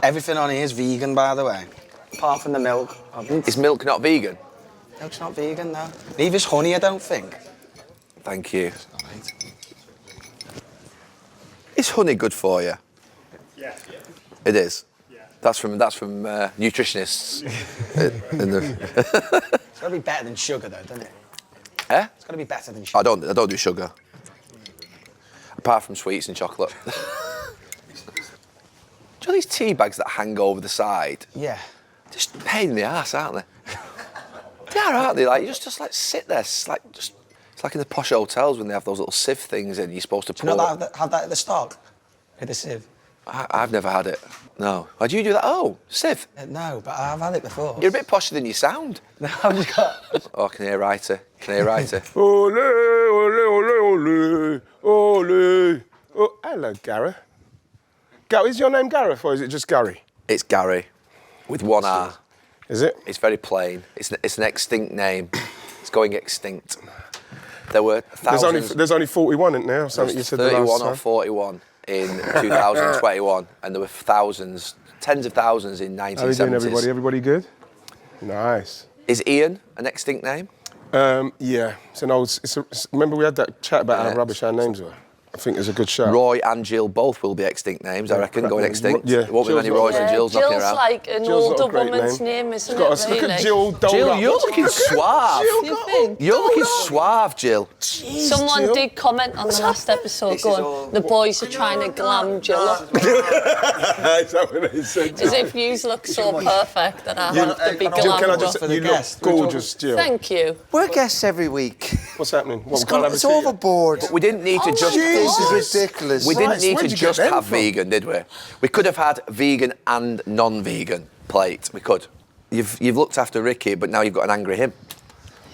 Everything on here is vegan, by the way. Apart from the milk. Is milk not vegan? Milk's not vegan, no. Neither is honey, I don't think. Thank you. Is honey good for you? Yeah. It is? Yeah. That's from nutritionists. It's got to be better than sugar, though, doesn't it? Eh? It's got to be better than sugar. I don't do sugar. Apart from sweets and chocolate. Do you know these tea bags that hang over the side? Yeah. Just a pain in the ass, aren't they? They are, aren't they? Like you just like sit there. It's like in the posh hotels when they have those little sieve things and you're supposed to. Do you not have that at the start? With the sieve? I've never had it. No. Why do you do that? Oh, sieve. No, but I've had it before. You're a bit posher than you sound. No, I've just got. Oh, can I hear writer? Can I hear writer? Ole, ole, ole, ole, ole. Oh, hello, Gareth. Is your name Gareth or is it just Gary? It's Gary, with one R. Is it? It's very plain. It's an extinct name. It's going extinct. There were thousands. There's only 41 in there or something. You said 31 the last or time. 41 in 2021, and there were thousands, tens of thousands in 1970s. How are you doing, everybody? Everybody good? Nice. Is Ian an extinct name? Yeah. It's an old. Remember we had that chat about how rubbish our names were. I think it's a good shout. Roy and Jill both will be extinct names, I reckon, going extinct. Yeah. There won't be many Roys and Jills knocking Jill's around. like an Jill's older not a great woman's name. name, isn't Look it, at Jill dolled Jill, up. you're looking suave. You think? You're looking suave, Jill. Someone Jill. did comment on the last episode going, the boys are trying to glam Jill up. Is that what they said? As if you look so perfect that I have to be Jill, can I glammed just up. you look gorgeous, Jill. Thank you. We're guests every week. What's happening? What, we can't have a It's tea yet? overboard. We didn't need to just... This is ridiculous. We didn't Christ, need where'd to you get just them have from? vegan, did we? We could have had vegan and non-vegan plate. We could. You've looked after Ricky, but now you've got an angry him.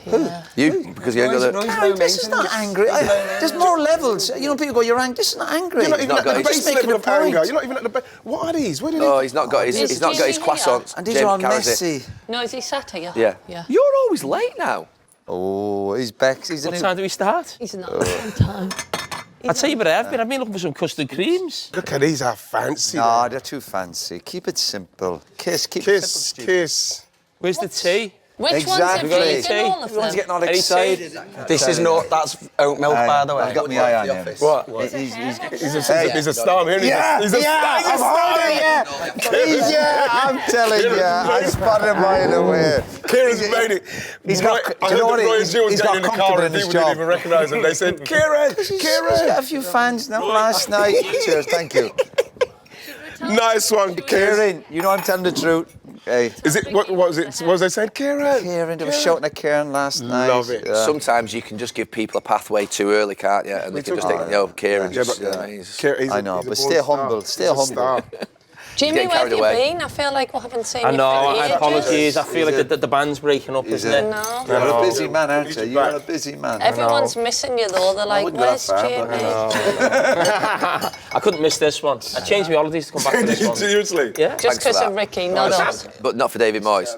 Yeah. You? Because you ain't got a... Harry, this is not angry. There's more levels. You know, people go, you're angry. This is not angry. You're not even not at got the his- base Just making level a of anger. point. You're not even at the base. What are these? Where did Oh, he's not got his Is croissants. Jamie And these are all messy. No, is he sat here? Yeah. Yeah. You're always late now. Oh, he's back. He's What time do we start? He's not on time. I'll tell you what I've been looking for some custard creams. Look at these, how fancy. No, they're too fancy. Keep it simple. Keep it Kiss, simple. kiss. Where's the tea? Which Exactly. ones are vegan, all of Everyone's them? getting all Any tea? excited. This is not. That's oat milk, by the way. I've got my eye on him. What? He's He's a star, man. He's a star. I'm holding I'm telling you, I spotted a mile away. Kieran's made it. He's got- I do you know heard what that Roy it and is? Jill was He's getting got in the car comfortable and in his people didn't job. even recognise him. They said, Kieran, He's Kieran. got a few fans now last night. Cheers, thank you. Nice one, Kieran. Kieran, you know I'm telling the truth. Hey, Is it, what was it? What was they saying? Kieran. Kieran, they were shouting at Kieran last night. Love it. Yeah. Sometimes you can just give people a pathway too early, can't you? And they can just think, Kieran, Yeah, just, but he's... Kieran, he's I a- know, he's a but born stay star. humble, stay He's a humble. star. Jimmy, getting where have carried you away. been? I feel like we haven't seen I you know, for ages. apologies. I feel like the band's breaking up, isn't it? No. You're a busy man, aren't He's you? back. You're a busy man. Everyone's missing you though. They're like, wouldn't go where's that far, Jamie? but I couldn't miss this one. I changed my holidays to come back to this one. Seriously? Yeah? Just Thanks for because that. of Ricky, not us. But not for David Moyes.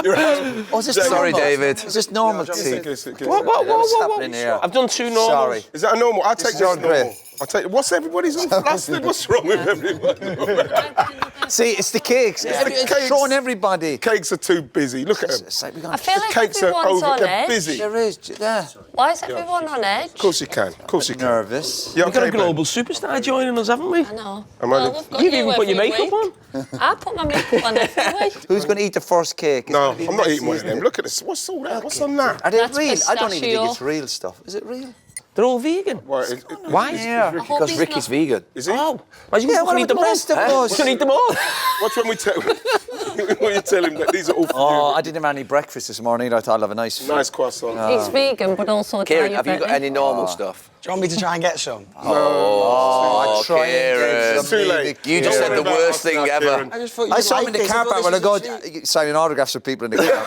Oh, is this Sorry, normal? David. Is this normal tea? What? What's happening here? I've done two normals. Sorry. Is that a normal? I'll take this John Gray. normal. I'll take. What's everybody's all flustered? What's wrong with everybody? See, it's the cakes. the It's cakes. showing everybody. Cakes are too busy. Look at them. It's like we I got... feel like Cakes are everyone's over. on They're edge. busy. There is, yeah. Why is everyone on edge? Of course you can. Of course you can. Nervous. You We've got okay, a global superstar joining us, haven't we? I know. I'm Well, only- we've got You've you even put your every makeup week. on. I put my makeup on every week. Who's going to eat the first cake? It's No, gonna be I'm not messy, eating one of isn't them. it? Look at this. What's all that? What's on that? Are they That's real? I don't even think pistachio. it's real stuff. Is it real? They're all vegan. Why? Yeah. Because Ricky's vegan. Is he? Oh, why you Yeah, can what eat about the them all? rest of us? You can eat them all. What's when we tell when you tell him that these are all for Oh, you? I didn't have any breakfast this morning. I thought I'd have a nice... Nice croissant. He's vegan, but also Kieran, have you got diabetic. any normal stuff? Do you want me to try and get some? Oh, I try and Kieran. get It's too late. You just said the worst thing ever. I just thought you I saw him in liked the it. car I thought park when I this go was sweet. signing autographs for people in the car.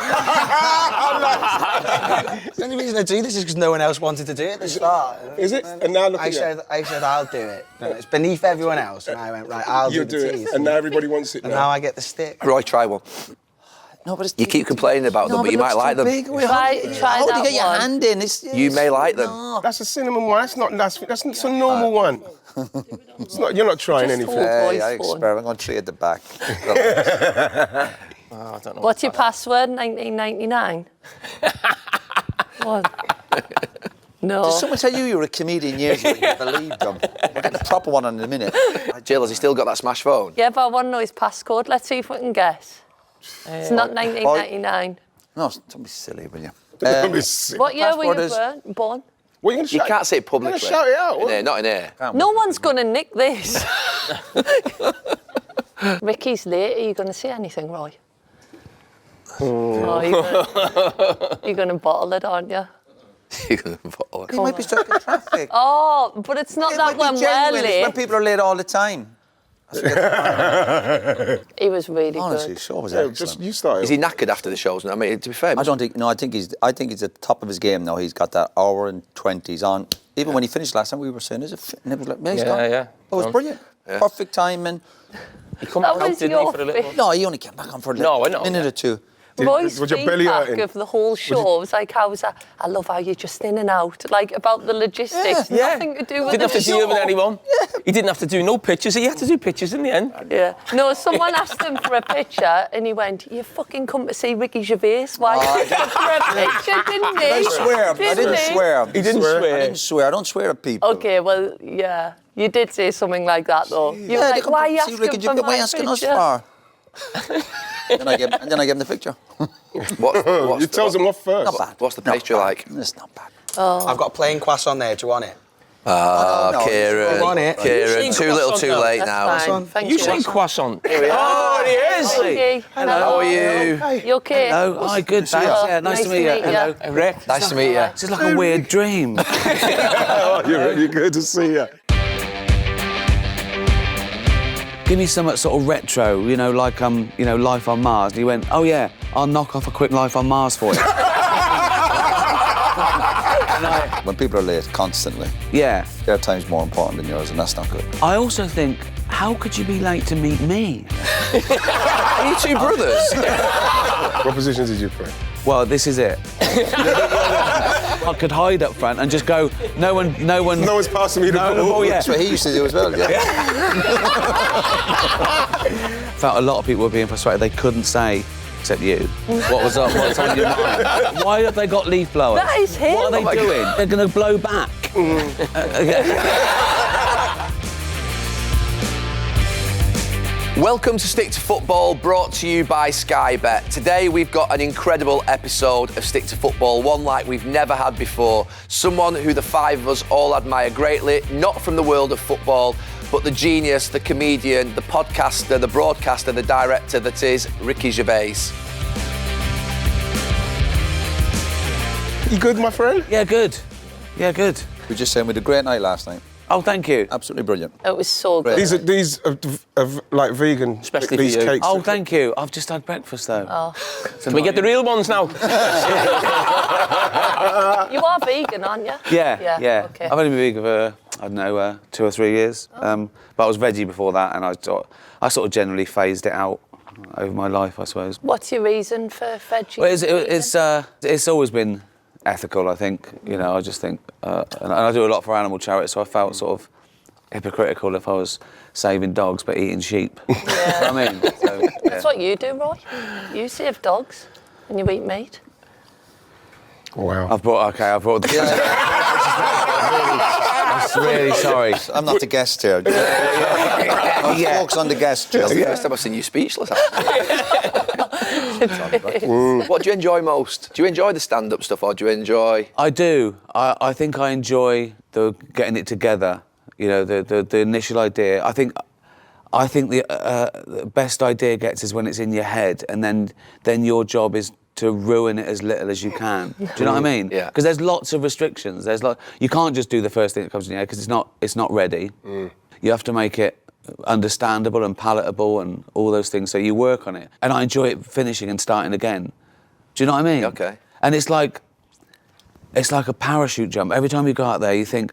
The only reason I do this is because no one else wanted to do it at the start. Is it? And now look I at you. said I'll do it. No, it's beneath everyone else, and I went right. I'll You do do the it. teas. And now everybody wants it And now now. I get the stick. Roy, try one. No, but it's You keep complaining about them, but you might like them. Try How do that you get your one. hand in? You may like them. No. That's a cinnamon one. That's not. That's a normal one. It's not, you're not trying Just anything. hold voice I phone. experiment. I'm going to trade the back. I don't know. What's your password? 1999. What? No. Did someone tell you were a comedian years ago? You believed them. We're getting a proper one in a minute. Jill, has he still got that smash phone? Yeah, but I want to know his passcode. Let's see if we can guess. It's not 1999. No, don't be silly, will you? Don't be sick. What year were password you born? What are you going to You shout? can't say it publicly. You're gonna shout it out, In what? here, not in here. No one's going to nick this. Ricky's late. Are you going to say anything, Roy? Oh, you're going to bottle it, aren't you? He might be stuck in traffic. Oh, but it's not It that might when be we're genuine. It's when late. people are late all the time. He was really Honestly, good. sure was Yeah, excellent. just you started. Is he knackered after the shows? I mean, to be fair, I don't think. No, I think he's at the top of his game now. He's got that hour and 20s on. Even when he finished last time, we were saying, "Is it?" And it was like, "He's gone." yeah. It was brilliant. Yeah. Perfect timing. He come That out, was didn't your he, for a little bit. No, he only came back on for a No, I know. minute or two. Roy's was your belly feedback hurting? of the whole show was like, I love how you're just in and out, like about the logistics, Yeah. nothing to do with Didn't the have to show. deal with anyone. He didn't have to do no pictures. He had to do pictures in the end. Yeah. No, someone asked him for a picture and he went, you fucking come to see Ricky Gervais. Why ask him for a picture, didn't he? I swear. I didn't swear. He didn't swear. I swear. didn't swear. I don't swear at people. Okay, well, yeah. You did say something like that, though. You were they like, come why are to you see asking Ricky for Gervais. Why my are you asking us picture? for? Then I gave him the picture. You tell them off first. Not bad. What's the Not picture bad. like? It's not bad. I've got a plain croissant there. Do you want it? Ah, no, Kieran. you want it? Kieran, You too say little, croissant too now. late That's now. fine. Thank You say croissant. Oh, he is. Hey. Hello. How are you? You okay? Hello, hi, good, thanks. Yeah, nice to meet you. Hello. Rick. Nice to meet you. This is like a weird dream. Oh, you're really good to see you. Give me some sort of retro, like Life on Mars. And he went, oh yeah, I'll knock off a quick Life on Mars for you. When people are late constantly, Yeah. their time's more important than yours, and that's not good. I also think, how could you be late to meet me? Are you two brothers? What positions did you play? Well, this is it. I could hide up front and just go, no one. No one's passing me the ball. Oh yeah. That's what he used to do as well. Yeah. Felt a lot of people were being frustrated. They couldn't say, except you, what was up, what's on your mind. Why have they got leaf blowers? That is him. What are they doing? They're going to blow back. Welcome to Stick to Football, brought to you by Sky Bet. Today we've got an incredible episode of Stick to Football, one like we've never had before. Someone who the five of us all admire greatly, not from the world of football, but the genius, the comedian, the podcaster, the broadcaster, the director that is Ricky Gervais. You good, my friend? Yeah, good. Yeah, good. We were just saying we had a great night last night. Oh, thank you. Absolutely brilliant. It was so good. These are like vegan. Especially these for you. cakes. Oh, thank you. I've just had breakfast, though. Oh. Can we get the real ones now? You are vegan, aren't you? Yeah. Okay. I've only been vegan for, 2 or 3 years. But I was veggie before that, and I sort of generally phased it out over my life, I suppose. What's your reason for veggie? Well, it's always been ethical, I think. I just think, and I do a lot for animal charity, so I felt sort of hypocritical if I was saving dogs but eating sheep. Yeah. You know what I mean? So, yeah. That's what you do, Roy. You save dogs and you eat meat. Wow. I've brought the... I'm really sorry. I'm not the guest here. Focus on the guest, Jill. It's the first time I've seen you speechless. What do you enjoy most? Do you enjoy the stand-up stuff, or do you enjoy... I do. I think I enjoy the getting it together. The initial idea. I think the best idea gets is when it's in your head, and then your job is to ruin it as little as you can. Do you know what I mean? Yeah. Because there's lots of restrictions. You can't just do the first thing that comes in your head because it's not ready. You have to make it understandable and palatable and all those things. So you work on it, and I enjoy it finishing and starting again. Do you know what I mean? Okay. And it's like a parachute jump. Every time you go out there, you think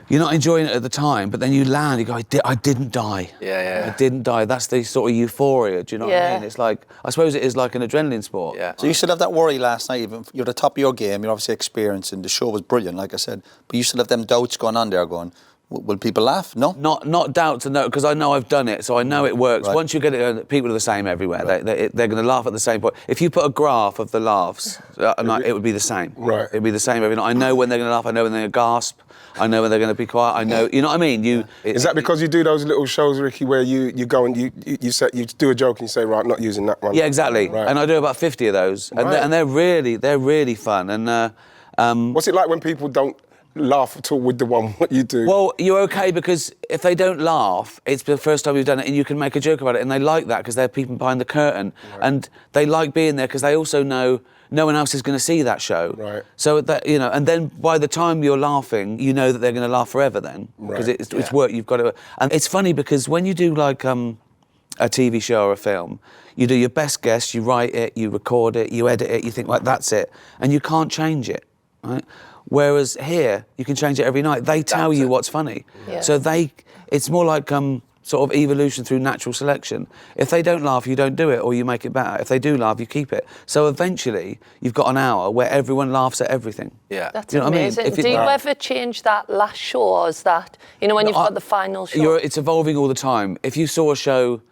you're not enjoying it at the time, but then you land. You go, I didn't die. Yeah. I didn't die. That's the sort of euphoria. Do you know what I mean? It's like, I suppose it is like an adrenaline sport. Yeah. So you still have that worry last night, even you're at the top of your game, you're obviously experienced, and the show was brilliant, like I said, but you still have them doubts going on there going, Will people laugh? No? Not doubt to know, because I know I've done it, so I know it works. Right. Once you get it, people are the same everywhere. Right. They're going to laugh at the same point. If you put a graph of the laughs, it would be the same. Right. It'd be the same every night. I know when they're going to laugh. I know when they're going to gasp. I know when they're going to be quiet. I know, you know what I mean? Is that because you do those little shows, Ricky, where you go and you do a joke and you say, right, not using that one? Yeah, exactly. Right. And I do about 50 of those, and they're really fun. And what's it like when people don't laugh at all with the one what you do? well, you're okay, because if they don't laugh, it's the first time you've done it, and you can make a joke about it, and they like that because they're peeping behind the curtain, and they like being there because they also know no one else is going to see that show. Right. So that, you know, and then by the time you're laughing, you know that they're going to laugh forever then, because it's work you've got to. And it's funny because when you do like a TV show or a film, you do your best guess, you write it, you record it, you edit it, you think, like, that's it, and you can't change it, right? Whereas here, you can change it every night. They tell you what's funny. Yeah. So it's more like sort of evolution through natural selection. If they don't laugh, you don't do it, or you make it better. If they do laugh, you keep it. So eventually, you've got an hour where everyone laughs at everything. Yeah. That's You know what I mean? amazing. If Do you ever change that last show, or is that, you know, when you've got the final show? It's evolving all the time. If you saw a show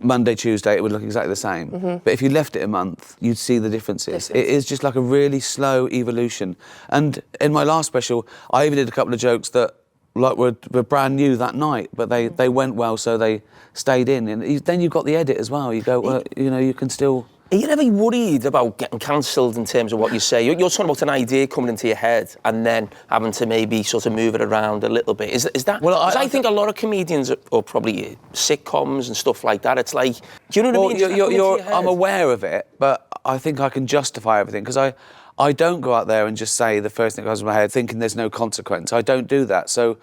Monday, Tuesday, it would look exactly the same. But if you left it a month, you'd see the differences. It is just like a really slow evolution. And in my last special, I even did a couple of jokes that were brand new that night, but they went well, so they stayed in. And then you've got the edit as well. You go, well, you know, you can still... Are you ever worried about getting cancelled in terms of what you say? You're talking about an idea coming into your head and then having to maybe sort of move it around a little bit. Is that... Well, I think a lot of comedians, or probably sitcoms and stuff like that, it's like... Do you know what I mean? I'm aware of it, but I think I can justify everything, because I don't go out there and just say the first thing that comes to my head thinking there's no consequence. I don't do that. So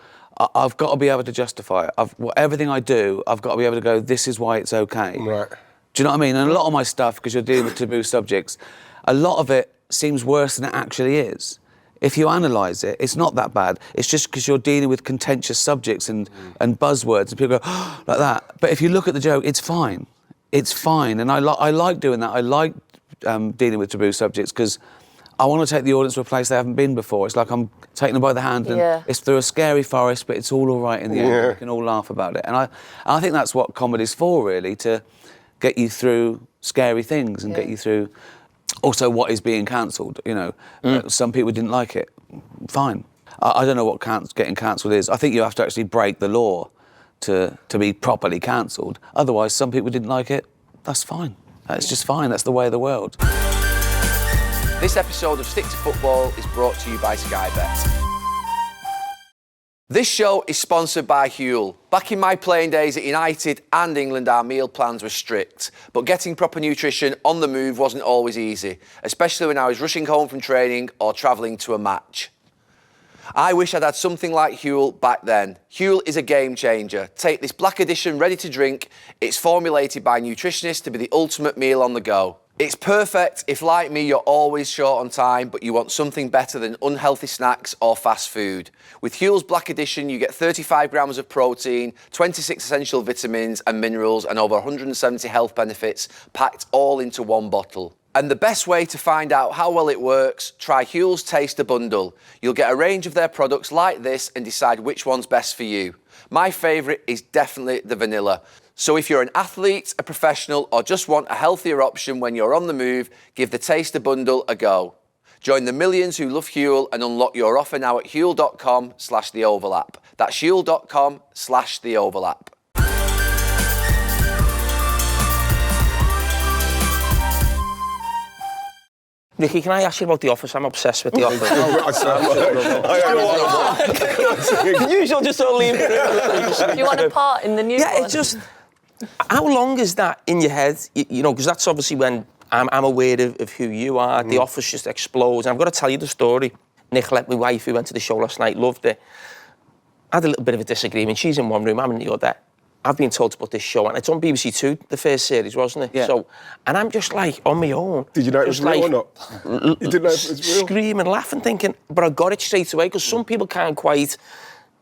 I've got to be able to justify it. Everything I do, I've got to be able to go, this is why it's okay. Right. Do you know what I mean? And a lot of my stuff, because you're dealing with taboo subjects, a lot of it seems worse than it actually is. If you analyse it, it's not that bad. It's just because you're dealing with contentious subjects and buzzwords, and people go, oh, like that. But if you look at the joke, it's fine. It's fine. And I like doing that. I like dealing with taboo subjects, because I want to take the audience to a place they haven't been before. It's like I'm taking them by the hand, and it's through a scary forest, but it's all right in the end. We can all laugh about it. And I think that's what comedy's for, really, to get you through scary things and get you through also what is being cancelled, you know. Some people didn't like it. Fine. I don't know what getting cancelled is. I think you have to actually break the law to be properly cancelled. Otherwise, some people didn't like it. That's fine. That's just fine. That's the way of the world. This episode of Stick to Football is brought to you by Sky Bet. This show is sponsored by Huel. Back in my playing days at United and England, our meal plans were strict, but getting proper nutrition on the move wasn't always easy, especially when I was rushing home from training or travelling to a match. I wish I'd had something like Huel back then. Huel is a game changer. Take this Black Edition ready to drink. It's formulated by nutritionists to be the ultimate meal on the go. It's perfect if, like me, you're always short on time, but you want something better than unhealthy snacks or fast food. With Huel's Black Edition, you get 35 grams of protein, 26 essential vitamins and minerals, and over 170 health benefits, packed all into one bottle. And the best way to find out how well it works, try Huel's Taster Bundle. You'll get a range of their products like this and decide which one's best for you. My favourite is definitely the vanilla. So if you're an athlete, a professional, or just want a healthier option when you're on the move, give the Taster Bundle a go. Join the millions who love Huel and unlock your offer now at huel.com/theoverlap. That's huel.com/theoverlap. Ricky, can I ask you about The Office? I'm obsessed with The Office. Can you just all leave it? Do you want a part in the new one? Yeah, it's just... How long is that in your head? You know, because that's obviously when I'm aware of who you are. The Office just explodes. And I've got to tell you the story. Nicolette, my wife, who went to the show last night, loved it. I had a little bit of a disagreement. She's in one room, I'm in the other. I've been told to put this show on. It's on BBC Two, the first series, wasn't it? Yeah. So, and I'm just like, on my own. Did you know it was real or not? You didn't know if it was real? Screaming, laughing, thinking, but I got it straight away, because some people can't quite...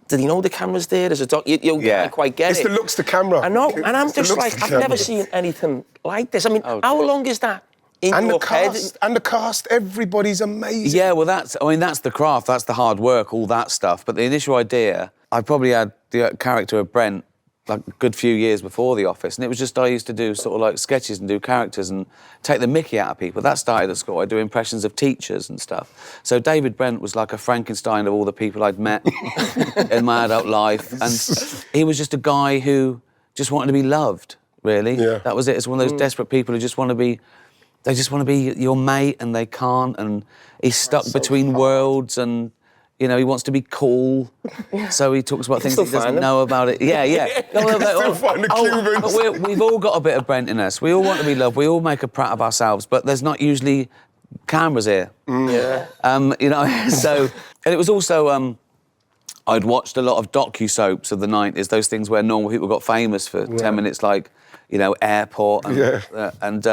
Did he know the camera's there? As a doc, you can't quite get It's it. the looks to camera. I know, and I'm It's the just looks like, to I've camera. never seen anything like this. I mean, how long is that in And your the head? cast, everybody's amazing. Yeah, well, that's the craft, that's the hard work, all that stuff. But the initial idea, I probably had the character of Brent like a good few years before The Office, and it was just I used to do sort of like sketches and do characters and take the mickey out of people. That started at school. I do impressions of teachers and stuff. So David Brent was like a Frankenstein of all the people I'd met in my adult life, and he was just a guy who just wanted to be loved. Really, that was it. It's one of those desperate people who just want to be. They just want to be your mate, and they can't. And he's stuck between worlds, and. You know, he wants to be cool, so he talks about things he doesn't know about it. Yeah. Still find the Cubans. But we've all got a bit of Brent in us. We all want to be loved. We all make a prat of ourselves, but there's not usually cameras here. You know, so... And it was also... I'd watched a lot of docu-soaps of the 90s, those things where normal people got famous for 10 minutes, like, you know, Airport. And,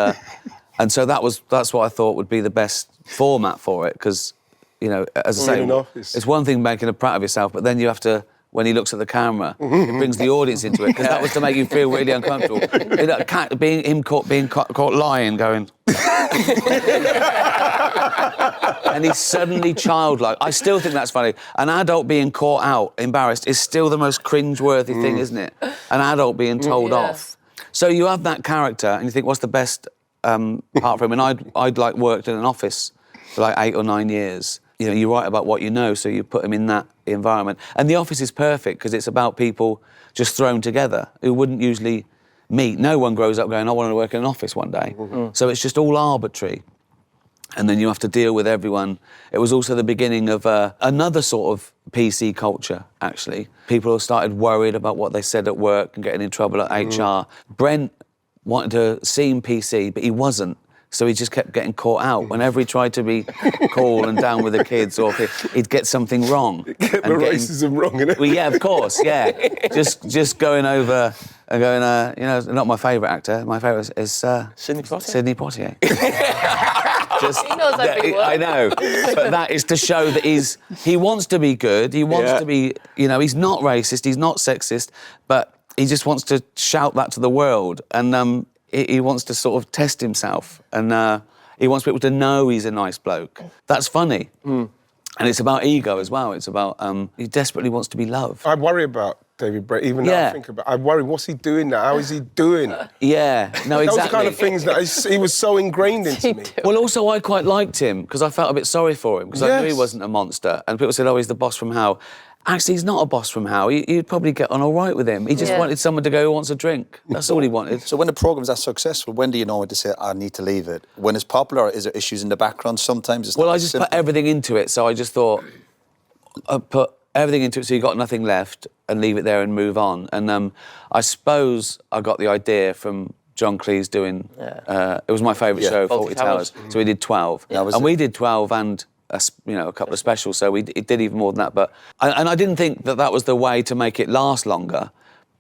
and so that's what I thought would be the best format for it, because... You know, as I say, it's one thing making a prat of yourself, but then you have to, when he looks at the camera, it brings the audience into it, because that was to make you feel really uncomfortable. You know, being caught lying, going... And he's suddenly childlike. I still think that's funny. An adult being caught out, embarrassed, is still the most cringe-worthy thing, isn't it? An adult being told off. So you have that character, and you think, what's the best part for him? And I'd like worked in an office for like 8 or 9 years. You know, you write about what you know, so you put them in that environment. And The Office is perfect because it's about people just thrown together who wouldn't usually meet. No one grows up going, I want to work in an office one day. So it's just all arbitrary. And then you have to deal with everyone. It was also the beginning of another sort of PC culture, actually. People started worried about what they said at work and getting in trouble at HR. Brent wanted to seem PC, but he wasn't. So he just kept getting caught out. Whenever he tried to be cool and down with the kids, or he'd get something wrong. Get the racism wrong, innit? Well, yeah, of course, yeah. just going over and going, you know, not my favourite actor. My favourite is Sidney Poitier. Sidney Poitier. He knows every word. I know, but that is to show that he wants to be good. He wants to be, you know, he's not racist. He's not sexist, but he just wants to shout that to the world. And he wants to sort of test himself, and he wants people to know he's a nice bloke. That's funny. And it's about ego as well. It's about, he desperately wants to be loved. I worry about David Brent, even though I think about it. I worry, what's he doing now? How is he doing? Yeah, no, exactly. Those kind of things that he was so ingrained into me. Well, also, I quite liked him, because I felt a bit sorry for him, because I knew he wasn't a monster. And people said, oh, he's the boss from Hell. Actually, he's not a boss from Hell. You'd probably get on all right with him. He just wanted someone to go who wants a drink. That's all he wanted. So when the program's that successful, when do you know when to say, I need to leave it? When it's popular, or is there issues in the background? Sometimes it's not. Well, I just put everything into it, so I just thought, I'd put everything into it so you got nothing left, and leave it there and move on. And I suppose I got the idea from John Cleese doing, it was my favourite show, 40 Towers. So we did 12. And we did 12 and... a couple of specials, so it did even more than that. But and I didn't think that was the way to make it last longer,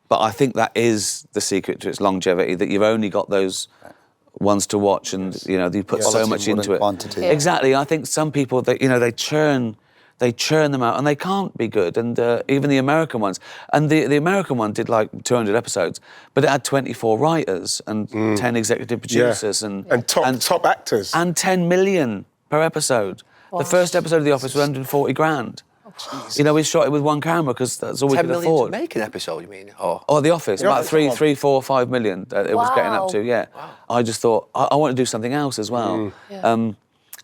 but I think that is the secret to its longevity, that you've only got those ones to watch, and you know you put so much into it. Quantity. Exactly. I think some people that they churn them out, and they can't be good. And even the American ones, and the American one did like 200 episodes, but it had 24 writers and 10 executive producers and top actors and 10 million per episode. The first episode of The Office was 140 grand. You know, we shot it with one camera because that's all we could 10 million afford. to make an episode, you mean? Oh, The Office, about 3, 4, 5 million it was getting up to, Wow. I just thought, I want to do something else as well.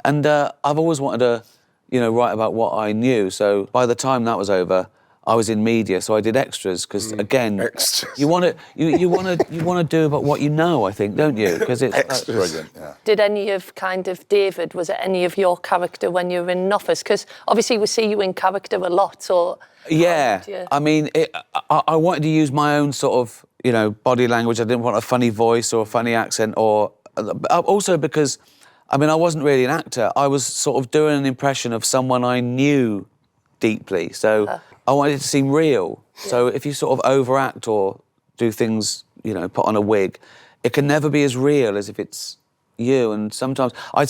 And I've always wanted to, you know, write about what I knew. So by the time that was over, I was in media, so I did extras because again, you want to do about what you know. I think, don't you? Because it's brilliant. Yeah. Did any of David? Was it any of your character when you were in an office? Because obviously we see you in character a lot. So I mean, I wanted to use my own sort of, you know, body language. I didn't want a funny voice or a funny accent, or also because, I mean, I wasn't really an actor. I was sort of doing an impression of someone I knew deeply. So. I wanted it to seem real. So if you sort of overact or do things, you know, put on a wig, it can never be as real as if it's you. And sometimes I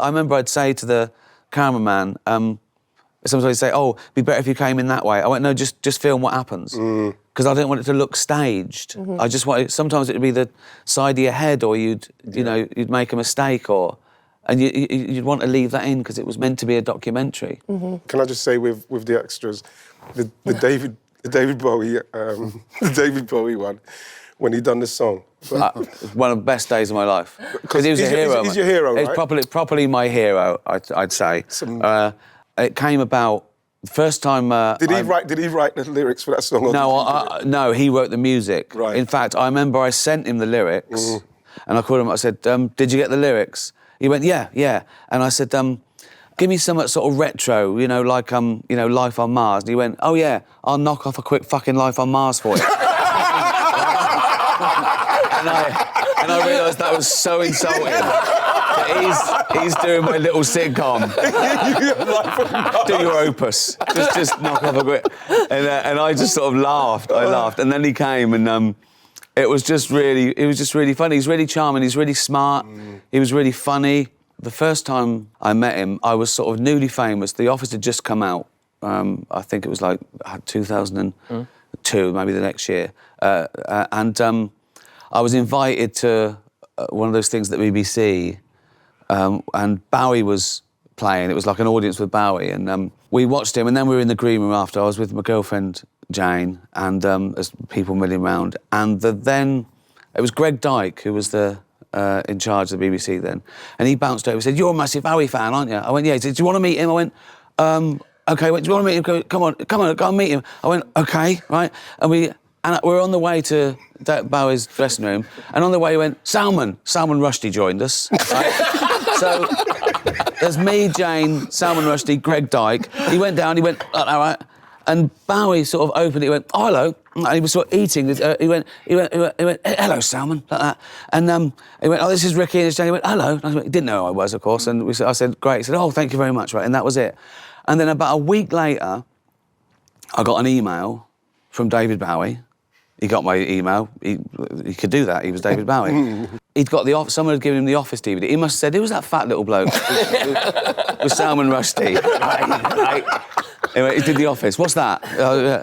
remember I'd say to the cameraman, sometimes I'd say, oh, it'd be better if you came in that way. I went, no, just film what happens. Because I didn't want it to look staged. I just wanted, sometimes it'd be the side of your head, or you'd make a mistake, and you'd want to leave that in because it was meant to be a documentary. Can I just say with the extras, the David the David Bowie one, when he done the song. One of the best days of my life. Because he was a hero. He's your hero, right? It's properly my hero, I'd say. It came about the first time. Did he write the lyrics for that song? Or No, he wrote the music. Right. In fact, I remember I sent him the lyrics, and I called him. I said, "Did you get the lyrics?" He went, "Yeah." And I said, "Give me some sort of retro, like Life on Mars." And he went, "Oh yeah, I'll knock off a quick fucking Life on Mars for you." And I realised that was so insulting. He's doing my little sitcom. Do your opus. Just knock off a quick. And I just sort of laughed. I laughed. And then he came and it was just really funny. He's really charming. He's really smart. He was really funny. The first time I met him, I was sort of newly famous. The Office had just come out. I think it was like 2002, maybe the next year. And I was invited to one of those things at the BBC, and Bowie was playing. It was like an audience with Bowie, and we watched him, and then we were in the green room after. I was with my girlfriend, Jane, and there's people milling around. And then it was Greg Dyke, who was in charge of the BBC then, and he bounced over and said, "You're a massive Bowie fan, aren't you?" I went, "Yeah." He said, "Do you want to meet him?" I went, "Okay." Went, "Do you want to meet him? Come on, go and meet him." I went, "Okay," right? And we were on the way to Bowie's dressing room, and on the way he went, Salman Rushdie joined us, right? So there's me, Jane, Salman Rushdie, Greg Dyke. He went down, he went, all right, and Bowie sort of opened it, he went, "Oh, hello," and he was sort of eating, he went, "Hello, Salman," like that, and he went, "Oh, this is Ricky," and Jane, he went, "Hello," and I went, he didn't know who I was, of course, and I said, "Great," he said, "Oh, thank you very much," right, and that was it. And then about a week later, I got an email from David Bowie. He got my email. He could do that. He was David Bowie. He'd got someone had given him the Office DVD. He must have said, "Who was that fat little bloke?" with Salman Rushdie. Right. Anyway, he did The Office. "What's that?"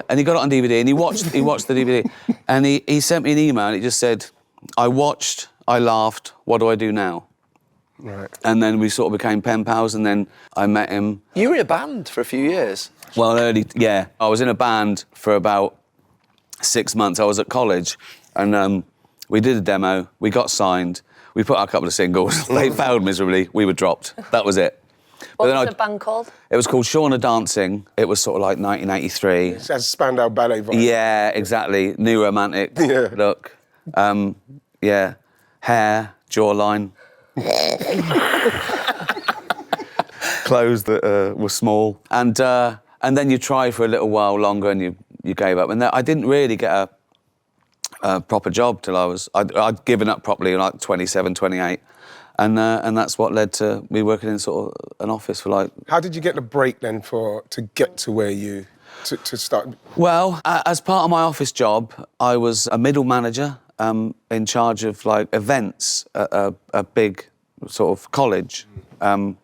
And he got it on DVD, and he watched the DVD. And he sent me an email, and it just said, "I watched, I laughed, what do I do now?" Right. And then we sort of became pen pals, and then I met him. You were in a band for a few years. Well, yeah. I was in a band for about 6 months. I was at college, and we did a demo. We got signed. We put out a couple of singles. They failed miserably. We were dropped. That was it. What was the band called? It was called Shauna Dancing. It was sort of like 1983. It has Spandau Ballet vibe. Yeah, exactly. New romantic look. Yeah, hair, jawline. Clothes that were small. And then you tried for a little while longer, and you gave up. And I didn't really get a proper job till I'd given up properly like 27, 28. And that's what led to me working in sort of an office for like... How did you get the break then to get to where to start? Well, as part of my office job, I was a middle manager in charge of like events at a big sort of college. I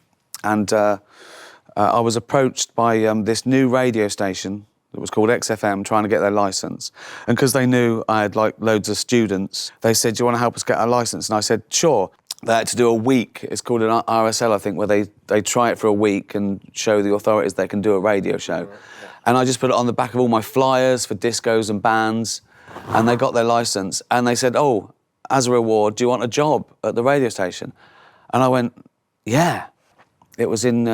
was approached by this new radio station. It was called XFM, trying to get their licence. And because they knew I had like loads of students, they said, "Do you want to help us get our licence?" And I said, "Sure." They had to do a week. It's called an RSL, I think, where they try it for a week and show the authorities they can do a radio show. And I just put it on the back of all my flyers for discos and bands, and they got their licence. And they said, "Oh, as a reward, do you want a job at the radio station?" And I went, "Yeah." It was in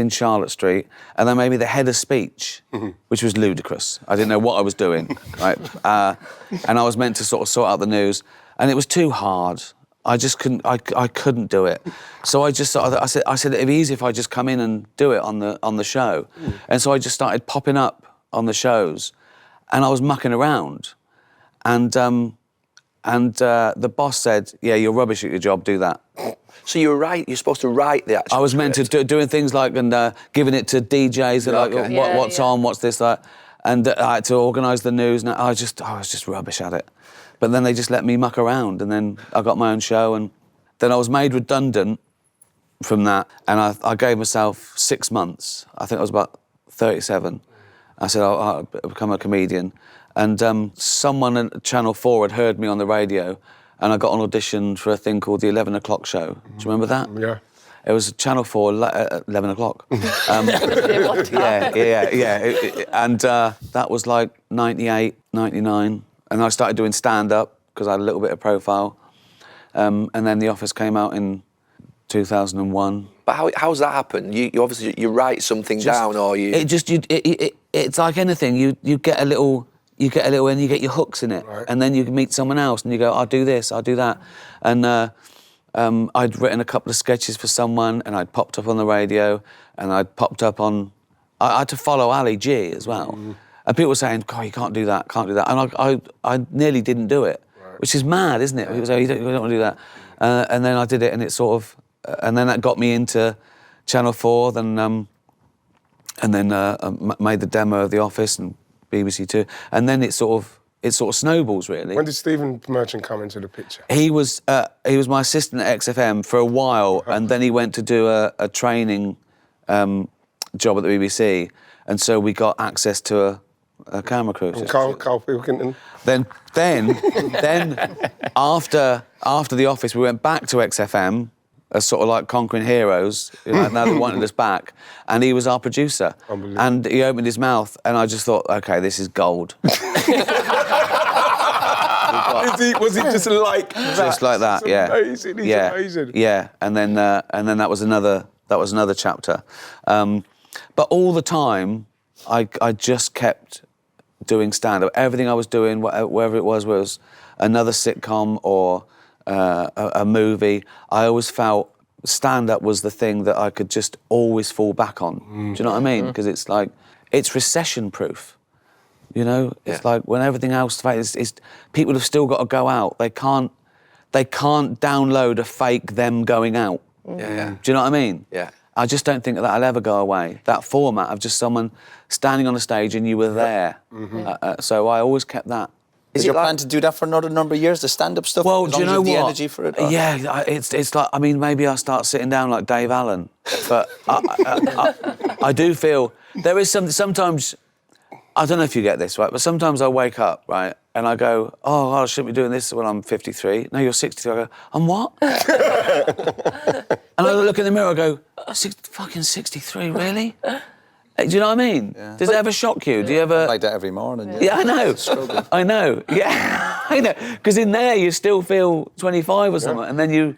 Charlotte Street, and they made me the head of speech, which was ludicrous. I didn't know what I was doing, right? And I was meant to sort of sort out the news, and it was too hard. I just couldn't. I couldn't do it. So I just I said it'd be easy if I just come in and do it on the show. And so I just started popping up on the shows, and I was mucking around, and the boss said, "Yeah, you're rubbish at your job. Do that." So you're supposed to write the actual I was meant to doing things like giving it to DJs, like what's on, what's this, that, and I had to organise the news. And I was just rubbish at it. But then they just let me muck around, and then I got my own show, and then I was made redundant from that, and I gave myself 6 months. I think I was about 37. I said I'll become a comedian, and someone at Channel 4 had heard me on the radio. And I got an audition for a thing called the 11 o'clock show. Do you remember that? Yeah. It was Channel 4 at 11 o'clock. What time? Yeah. And that was like 98, 99. And I started doing stand-up because I had a little bit of profile. And then The Office came out in 2001. But how's that happen? You obviously you write something down, or you... It's like anything. You get a little, and you get your hooks in it. Right. And then you meet someone else and you go, I'll do this, I'll do that. And I'd written a couple of sketches for someone and I'd popped up on the radio and I'd popped up on... I had to follow Ali G as well. And people were saying, God, you can't do that. And I nearly didn't do it, which is mad, isn't it? People say, you don't want to do that. And then I did it and it sort of... and then that got me into Channel 4, and then made the demo of The Office and BBC Two, and then it sort of snowballs really. When did Stephen Merchant come into the picture? He was my assistant at XFM for a while, and then he went to do a training job at the BBC, and so we got access to a camera crew. Carl Pilkington. Then after The Office, we went back to XFM. As sort of like conquering heroes, now they wanted us back, and he was our producer. And he opened his mouth, and I just thought, okay, this is gold. Was he just like that? Just like that, It's yeah. Amazing. He's amazing. Yeah, and then that was another chapter. But all the time, I just kept doing stand-up. Everything I was doing, wherever it was another sitcom or a movie. I always felt stand-up was the thing that I could just always fall back on. Do you know what I mean? Because it's like, it's recession-proof. You know, it's like when everything else is people have still got to go out. They can't download a fake them going out. Yeah. Do you know what I mean? Yeah. I just don't think that'll ever go away. That format of just someone standing on a stage and you were there. So I always kept that. Is your plan to do that for another number of years, the stand-up stuff? Well, as do you long as know have what? the energy for it? Or? Yeah, it's like, I mean, maybe I'll start sitting down like Dave Allen. But I do feel there is sometimes, I don't know if you get this, right, but sometimes I wake up, right, and I go, oh, I shouldn't be doing this when I'm 53. No, you're 63. I go, I'm what? And I look in the mirror, I go, fucking 63, really? Do you know what I mean? Yeah. Does it ever shock you? Do you ever... Like that every morning. Yeah, I know. I know. Yeah, I know. Because in there you still feel 25 or something, and then you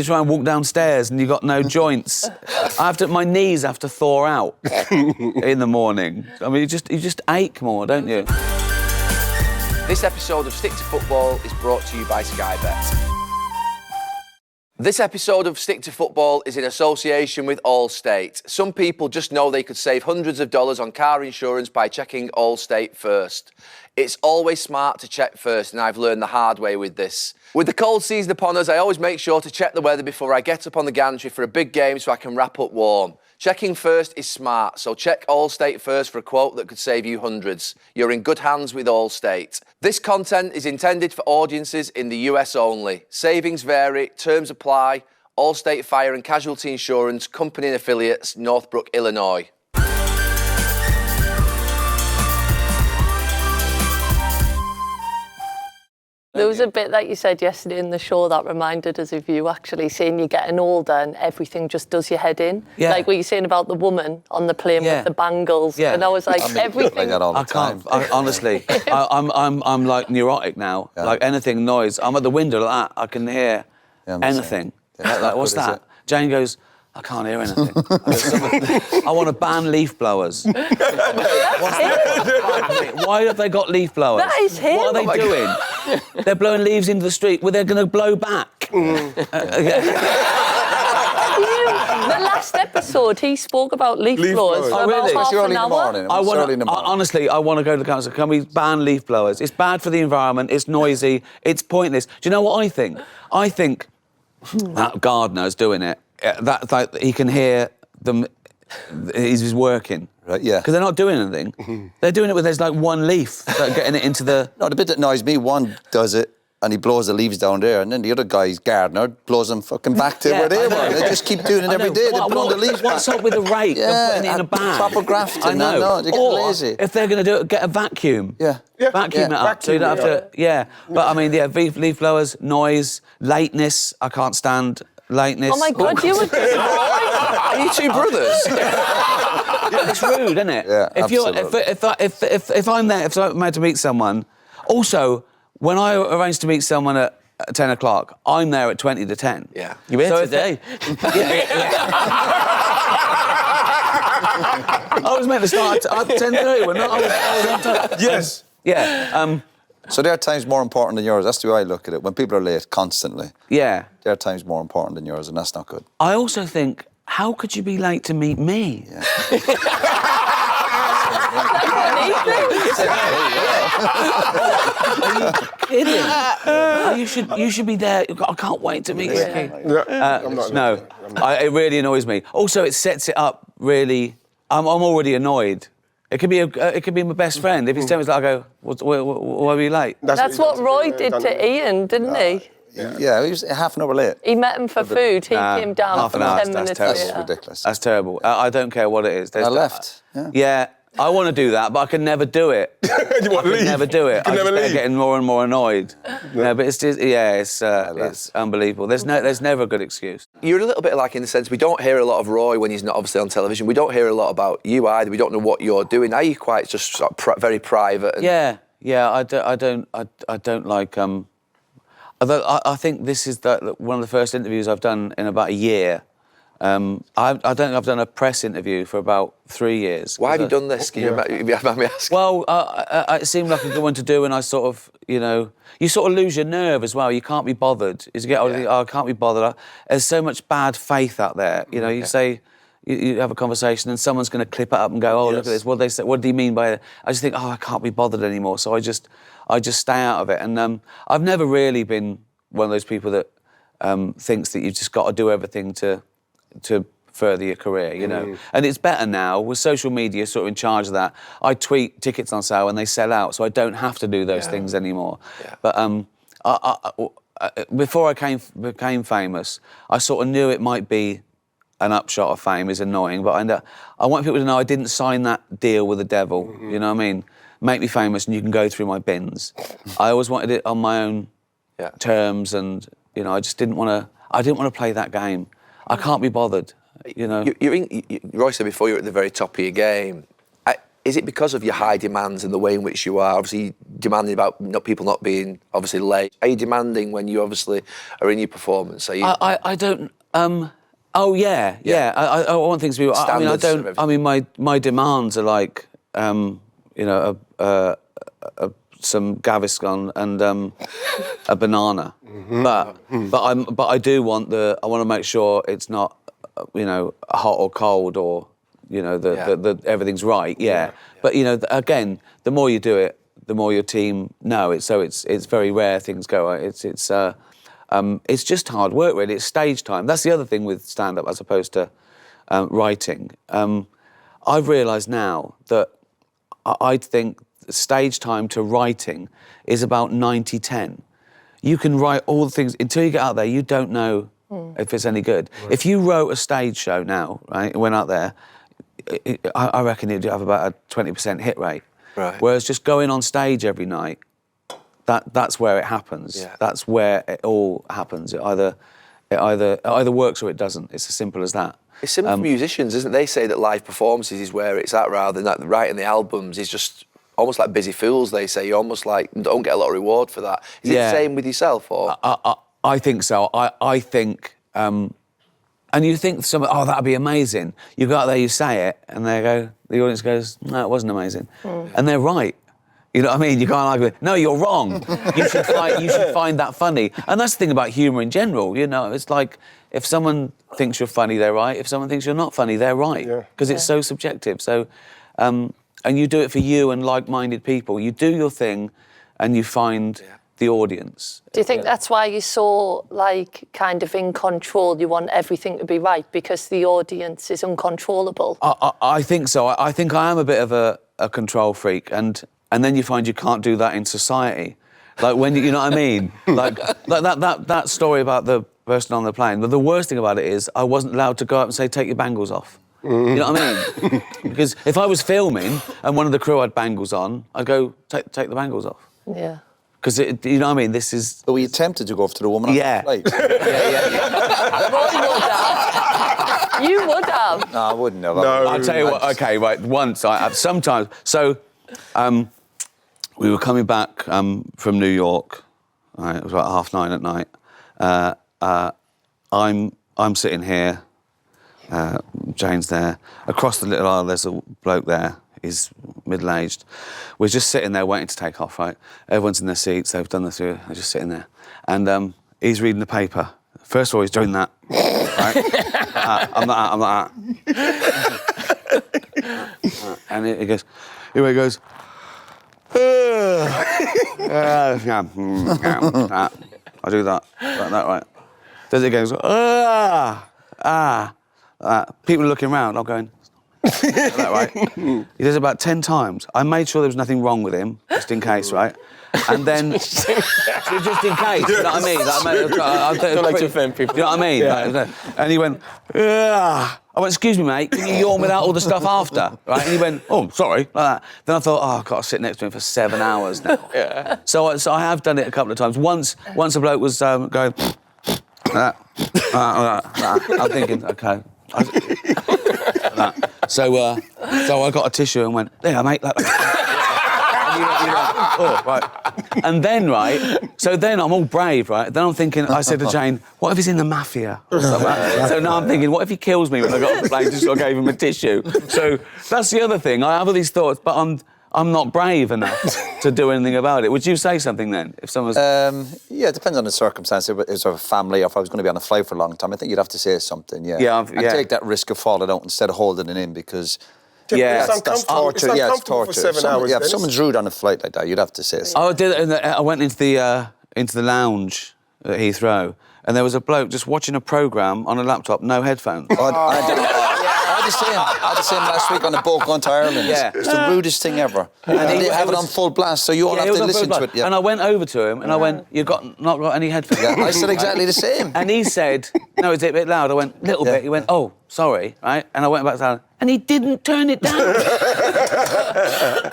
try and walk downstairs and you got no joints. My knees have to thaw out in the morning. I mean, you just ache more, don't you? This episode of Stick to Football is brought to you by Sky Bet. This episode of Stick to Football is in association with Allstate. Some people just know they could save hundreds of dollars on car insurance by checking Allstate first. It's always smart to check first, and I've learned the hard way with this. With the cold season upon us, I always make sure to check the weather before I get up on the gantry for a big game so I can wrap up warm. Checking first is smart, so check Allstate first for a quote that could save you hundreds. You're in good hands with Allstate. This content is intended for audiences in the US only. Savings vary, terms apply. Allstate Fire and Casualty Insurance, company and affiliates, Northbrook, Illinois. There was a bit that you said yesterday in the show that reminded us of you actually saying you're getting older and everything just does your head in. Yeah. Like what you're saying about the woman on the plane with the bangles. Yeah. And I was like, everything. Like that all the I time. can't. Honestly, I'm like neurotic now. Yeah. Like anything noise, I'm at the window like that. I can hear Yeah, I'm the anything. same. Yeah, Like, what's what is that? it? Jane goes, I can't hear anything. I want to ban leaf blowers. What's that? Why have they got leaf blowers? That is him. What are they doing? They're blowing leaves into the street. Well, they're going to blow back. The last episode, he spoke about leaf blowers for blowers. about really? half It's early an in the hour. morning. It's early in the morning. Honestly, I want to go to the council. Can we ban leaf blowers? It's bad for the environment. It's noisy. It's pointless. Do you know what I think? I think that gardener's doing it. That he can hear them. He's working. Right, yeah. Because they're not doing anything. They're doing it with there's like one leaf, like getting it into the. No, the bit that annoys me, one does it and he blows the leaves down there, and then the other guy's gardener blows them fucking back to where they were. They just keep doing it every day. They blow the leaves What's back. up with the rake? Yeah, They're putting it in a bag. proper grafting. I know. No, they get or lazy. if they're going to do it, get a vacuum. Yeah. Vacuum it up. So you don't have to. Yeah. But I mean, leaf blowers, noise, lateness. I can't stand lateness. Oh my God, you were just Are you two brothers? It's rude, isn't it? Yeah, if absolutely. if I'm there, if I'm meant to meet someone, also when I arrange to meet someone at 10 o'clock, I'm there at 20 to 10. Yeah. You were So if today. I was meant to start at 10:30. We're not. I was on time. Yes. Yeah. So their time's more important than yours. That's the way I look at it. When people are late constantly, Yeah. their time's more important than yours, and that's not good. I also think, how could you be late to meet me? Kidding? You should be there. I can't wait to meet you. I'm not. No, it really annoys me. Also, it sets it up really. I'm already annoyed. It could be my best friend. If he's telling me, I go, why were you late? That's what Roy did to Ian, didn't he? Yeah, he was half an hour late. He met him for food. He came down half for an hour, 10 that's minutes terrible. That's later. ridiculous. That's terrible. I don't care what it is. I left. Yeah, I want to do that, but I can never do it. You want to leave? Never do it. You can I never just get leave. getting more and more annoyed. Yeah, but it's just, it's unbelievable. There's never a good excuse. You're a little bit like in the sense we don't hear a lot of Roy when he's not obviously on television. We don't hear a lot about you either. We don't know what you're doing. Are you quite just sort of very private? And... Yeah. I don't like. Although I think this is one of the first interviews I've done in about a year. I don't think I've done a press interview for about 3 years. Why have you done this? Can you mind me asking? Well, it seemed like a good one to do, and I sort of, you sort of lose your nerve as well. You can't be bothered. As you get older, you think, I can't be bothered. There's so much bad faith out there. You say, you have a conversation, and someone's going to clip it up and go, look at this. What did they say? What did he mean by it? I just think, I can't be bothered anymore. So I just stay out of it. And I've never really been one of those people that thinks that you've just got to do everything to further your career, And it's better now with social media sort of in charge of that. I tweet tickets on sale and they sell out, so I don't have to do those things anymore. Yeah. But before I became famous, I sort of knew it might be an upshot of fame is annoying, but I want people to know I didn't sign that deal with the devil. You know what I mean? Make me famous and you can go through my bins. I always wanted it on my own terms, and I just didn't want to. I didn't want to play that game. I can't be bothered, Roy said before you're at the very top of your game. Is it because of your high demands and the way in which you are obviously demanding about people not being obviously late? Are you demanding when you obviously are in your performance? Are you? I don't. Oh yeah. I want things to be. I mean, my demands are like, some Gaviscon and a banana. But I do want I want to make sure it's not hot or cold, or the everything's right. Yeah. But again, the more you do it, the more your team know it. So it's very rare things go. It's just hard work, really. It's stage time. That's the other thing with stand-up as opposed to writing. I've realised now that I think stage time to writing is about 90-10. You can write all the things, until you get out there, you don't know if it's any good. Right. If you wrote a stage show now, right, went out there, I reckon you'd have about a 20% hit rate. Right. Whereas just going on stage every night, that's where it happens. Yeah. That's where it all happens. It either works or it doesn't. It's as simple as that. It's similar for musicians, isn't it? They say that live performances is where it's at, rather than that writing the albums is just almost like busy fools. They say you almost like don't get a lot of reward for that. Is it the same with yourself, or? I think so. I think, and you think that'd be amazing. You go out there, you say it, and the audience goes, no, it wasn't amazing, and they're right. You know what I mean? You can't argue with, no, you're wrong. You should find that funny. And that's the thing about humour in general, It's like, if someone thinks you're funny, they're right. If someone thinks you're not funny, they're right. Because it's so subjective. So, and you do it for you and like-minded people. You do your thing and you find the audience. Do you think that's why you're so, kind of in control? You want everything to be right because the audience is uncontrollable? I think so. I think I am a bit of a control freak, and then you find you can't do that in society. Like when you know what I mean? like that story about the person on the plane. But the worst thing about it is I wasn't allowed to go up and say, take your bangles off. You know what I mean? Because if I was filming and one of the crew had bangles on, I'd go, take the bangles off. Yeah. Because, you know what I mean? This is... But were you tempted to go up to the woman on Yeah. the flight? You would have. No, I wouldn't have. No. I'll tell you what, okay, right, once, sometimes... So, we were coming back from New York, right, it was about 9:30 at night. I'm sitting here, Jane's there. Across the little aisle, there's a bloke there. He's middle-aged. We're just sitting there waiting to take off, right? Everyone's in their seats, they've done the through, they're just sitting there. And he's reading the paper. First of all, he's doing that, right? I'm like that. And he goes, anyway, he goes, I do that, like that, right? Then he goes, people are looking around, I'm going, like that, right? He does it about 10 times. I made sure there was nothing wrong with him, just in case, right? And then, just in case, you know what I mean? I don't like to offend people. You know what I mean? Yeah. And he went, I went, excuse me, mate, can you yawn without all the stuff after? Right? And he went, oh, sorry, like that. Then I thought, oh, I've got to sit next to him for 7 hours now. Yeah. So I have done it a couple of times. Once a bloke was going, I'm thinking, OK. So I got a tissue and went, there, mate. Like that. And he went, oh, right. And then, right, so then I'm all brave, right? Then I'm thinking, I said to Jane, what if he's in the mafia or something? So now I'm thinking, what if he kills me when I got off the plane just so I gave him a tissue? So that's the other thing. I have all these thoughts, but I'm not brave enough to do anything about it. Would you say something then, if someone's... Yeah, it depends on the circumstance. If it was a family or if I was going to be on a flight for a long time, I think you'd have to say something, yeah. And take that risk of falling out instead of holding it in because... Yeah, that's torture. It's uncomfortable for 7 hours. Yeah, if someone's rude on a flight like that, you'd have to say something. I went into the lounge at Heathrow, and there was a bloke just watching a programme on a laptop, no headphones. I had the same last week on a boat going to Ireland. Yeah. It's the rudest thing ever. And they have it on full blast, so you all have to listen to it. Yeah. And I went over to him, and I went, you've not got any headphones? Yeah, I said exactly the same. And he said, no, is it a bit loud? I went, little bit. He went, oh, sorry, right? And I went back down, and he didn't turn it down.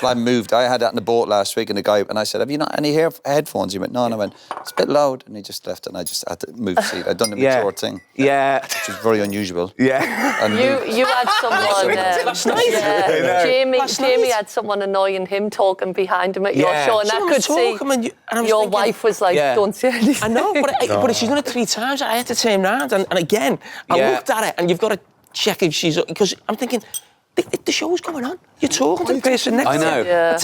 I moved. I had that in the boat last week, and I said, have you not any headphones? He went, no. And I went, it's a bit loud. And he just left it, and I just had to move the seat. I'd done the mature thing. Yeah. Which was very unusual. Yeah. And You had someone... Jamie had someone annoying him, talking behind him at your show, and I could see your wife was like, don't say anything. I know, but she's done it 3 times. I had to turn round, and again, I looked at it, and you've got to check if she's... Because I'm thinking... The show's going on. You're talking to the person next to you. I know. Yeah. The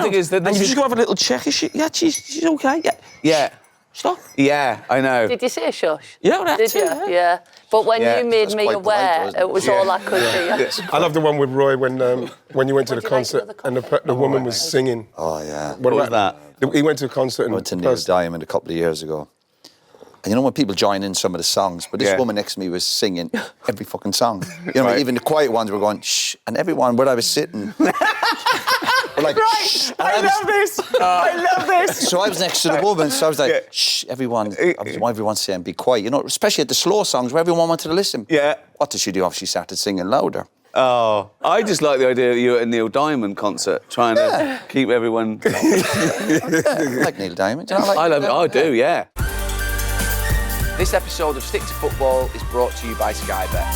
thing is that... And you just go have a little check. She's OK. Yeah. Stop. Yeah, I know. Did you say shush? Yeah, I did you? Yeah. But when you made me aware, it was all I could hear. I love the one with Roy when you went to the concert and the woman was singing. Oh, yeah. What was that? He went to a concert and... I went to Neil Diamond a couple of years ago. And you know when people join in some of the songs, but this woman next to me was singing every fucking song. You know, even the quiet ones were going, shh, and everyone where I was sitting were like, shh. I love this! I love this! So I was next to the woman, so I was like, shh, everyone saying, be quiet. You know, especially at the slow songs where everyone wanted to listen. Yeah. What did she do after she started singing louder? Oh, I just like the idea of you at a Neil Diamond concert, trying to keep everyone... I like Neil Diamond. You know, I love it, I do, yeah. This episode of Stick to Football is brought to you by Sky Bet.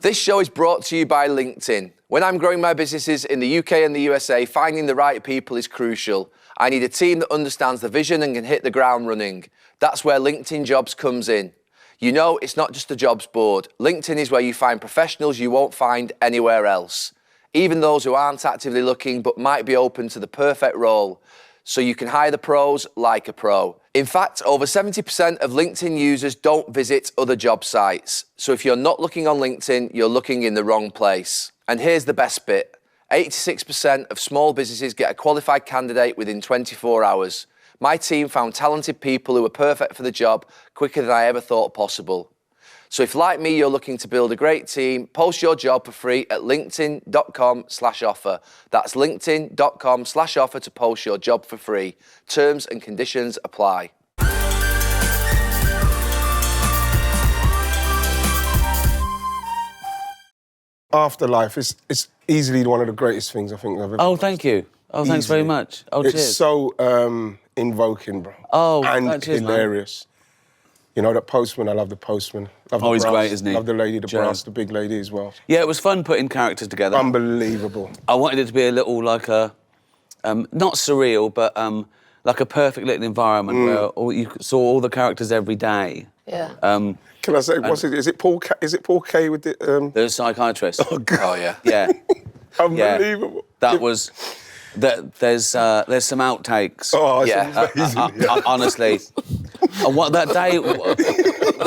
This show is brought to you by LinkedIn. When I'm growing my businesses in the UK and the USA, finding the right people is crucial. I need a team that understands the vision and can hit the ground running. That's where LinkedIn Jobs comes in. You know, it's not just a jobs board. LinkedIn is where you find professionals you won't find anywhere else. Even those who aren't actively looking but might be open to the perfect role. So you can hire the pros like a pro. In fact, over 70% of LinkedIn users don't visit other job sites. So if you're not looking on LinkedIn, you're looking in the wrong place. And here's the best bit. 86% of small businesses get a qualified candidate within 24 hours. My team found talented people who were perfect for the job quicker than I ever thought possible. So if, like me, you're looking to build a great team, post your job for free at linkedin.com/offer. That's linkedin.com/offer to post your job for free. Terms and conditions apply. Afterlife is easily one of the greatest things I think I've ever... Oh, thank you. Oh, thanks very much. Oh, It's cheers. so invoking, bro. Oh, and cheers, man. hilarious. You know, that Postman, I love the Postman. Love the Oh, he's brass. great, isn't he? Love the lady, the Joe. brass, the big lady as well. Yeah, it was fun putting characters together. Unbelievable. I wanted it to be a little like a, not surreal, but like a perfect little environment where you saw all the characters every day. Yeah. Can I say, is it Paul Kay with the... The psychiatrist. Oh, God. Oh, yeah. Yeah. Unbelievable. That was. There's some outtakes. Oh, it's Yeah. amazing. Honestly, and what that day,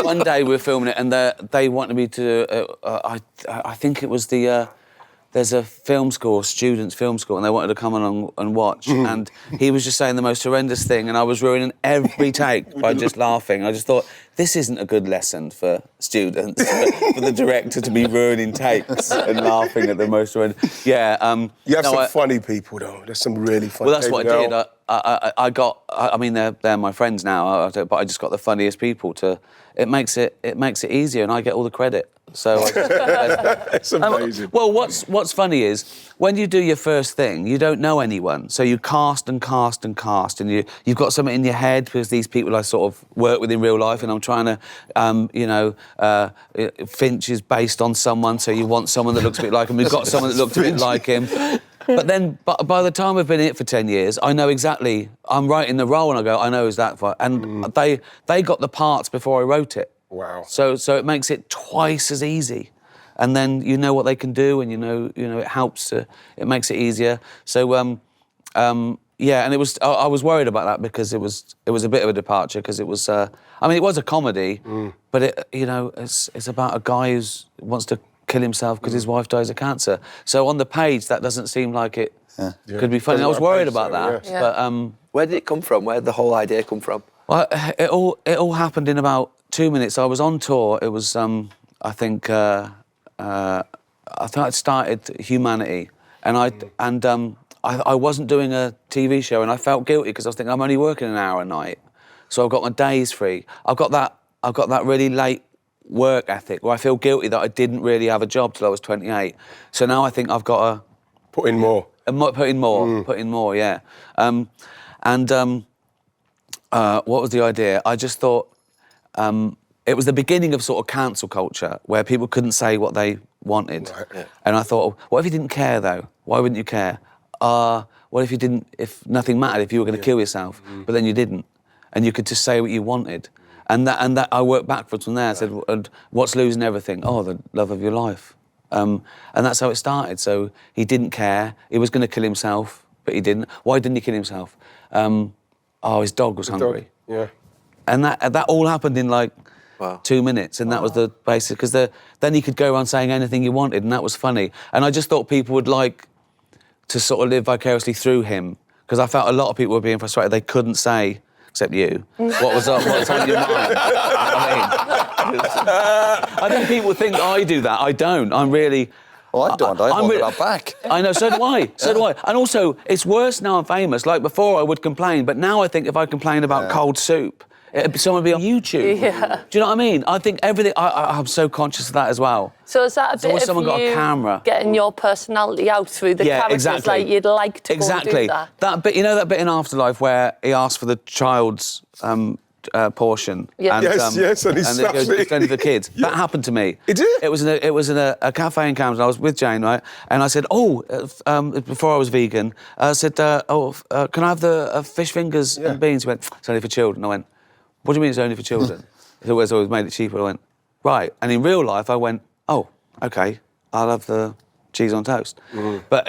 one day we were filming it, and they wanted me to. I think it was the. There's a film school, students' film school, and they wanted to come on and watch. And he was just saying the most horrendous thing, and I was ruining every take by just laughing. I just thought, this isn't a good lesson for students, for the director to be ruining takes and laughing at the most horrendous. Yeah. You have some funny people, though. There's some really funny. Well, that's what I did. I got. I mean, they're my friends now, but I just got the funniest people to. It makes it easier, and I get all the credit. So It's amazing. well, what's funny is when you do your first thing, you don't know anyone, so you cast and cast and cast, and you've got something in your head because these people I sort of work with in real life, and I'm trying to, Finch is based on someone, so you want someone that looks a bit like him. We've got someone that looked a bit like him. But then, by the time I've been in it for 10 years, I know exactly. I'm writing the role, and I go, I know who's that for. And they got the parts before I wrote it. Wow. So it makes it twice as easy, and then you know what they can do, and you know it helps to. It makes it easier. So yeah, and it was. I was worried about that because it was a bit of a departure because it was. I mean, it was a comedy, but it's about a guy who wants to kill himself because his wife dies of cancer. So on the page, that doesn't seem like it could be funny. I was worried about that, Yeah. but Where did it come from? Where did the whole idea come from? well, it all happened in about 2 minutes. I was on tour. It was I think I'd started Humanity, and I wasn't doing a TV show, and I felt guilty because I was thinking I'm only working an hour a night, so I've got my days free. I've got that really late work ethic where I feel guilty that I didn't really have a job till I was 28. So now I think I've got to Put in more. put in more, yeah. What was the idea? I just thought it was the beginning of sort of cancel culture where people couldn't say what they wanted. Right. Yeah. And I thought, what if you didn't care though? Why wouldn't you care? What if nothing mattered, if you were going to kill yourself, but then you didn't, and you could just say what you wanted? And that I worked backwards from there. I said, and what's losing everything? Oh, the love of your life. And that's how it started. So he didn't care. He was going to kill himself, but he didn't. Why didn't he kill himself? His dog was hungry. Yeah. And that all happened in like 2 minutes, and that was the basic. Because then he could go around saying anything he wanted, and that was funny. And I just thought people would like to sort of live vicariously through him, because I felt a lot of people were being frustrated. They couldn't say, except you, what's on your mind. I think people think I do that. I don't. I'm really. Oh, I don't. I hold it out back. I know, so do I. So do I. And also, it's worse now I'm famous. Like before, I would complain, but now I think if I complain about cold soup, someone would be on YouTube. Yeah. Do you know what I mean? I think everything. I'm so conscious of that as well. So is that a bit always of someone got a you camera. getting your personality out through the characters? Exactly. Like you'd like to exactly. go and do that? That bit, that bit in Afterlife where he asked for the child's portion. Yeah. And, Yes, and he and stuffs it goes, it. it's only for kids. That happened to me. It did? It was in a cafe in Camden. I was with Jane, right? And I said, before I was vegan, I said, can I have the fish fingers and beans? He went, it's only for children. I went, what do you mean it's only for children? It's always made it cheaper. I went, right. And in real life, I went, oh, okay, I'll have the cheese on toast. But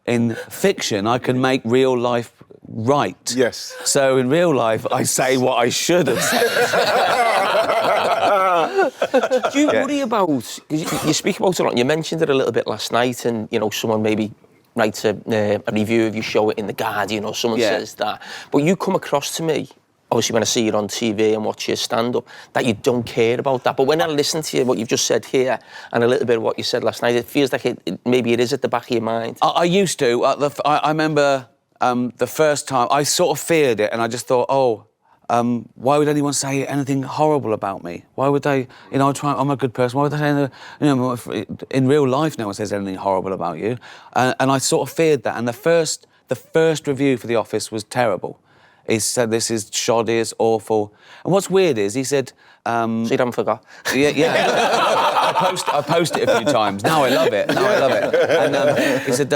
in fiction, I can make real life right. Yes. So in real life, I say what I should have said. Do you worry about, because you speak about it a lot, and you mentioned it a little bit last night, and, someone maybe writes a review of your show in The Guardian, or someone says that. But you come across to me, obviously when I see you on TV and watch your stand-up, that you don't care about that. But when I listen to you, what you've just said here, and a little bit of what you said last night, it feels like maybe it is at the back of your mind. I used to. I remember the first time, I sort of feared it, and I just thought, why would anyone say anything horrible about me? Why would they, I'm a good person, why would they say, in real life no one says anything horrible about you? And I sort of feared that, and the the first review for The Office was terrible. He said, this is shoddy, it's awful. And what's weird is, he said... so you haven't forgot? Yeah. I post it a few times. Now I love it. And he said,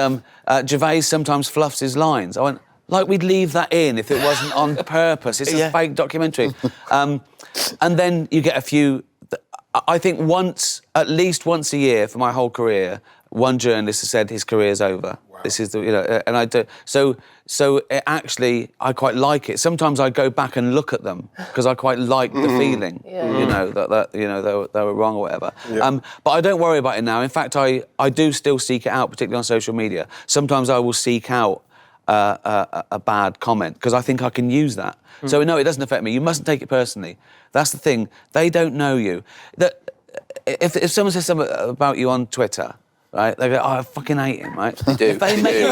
Gervais sometimes fluffs his lines. I went, like we'd leave that in if it wasn't on purpose. It's a fake documentary. And then you get a few... I think at least once a year for my whole career, one journalist has said his career's over. Wow. This is and I do. So actually, I quite like it. Sometimes I go back and look at them because I quite like the feeling, that they were wrong or whatever. Yeah. But I don't worry about it now. In fact, I do still seek it out, particularly on social media. Sometimes I will seek out a bad comment because I think I can use that. So no, it doesn't affect me. You mustn't take it personally. That's the thing. They don't know you. That if someone says something about you on Twitter, right? They go, oh, I fucking hate him, right? They do. If they make you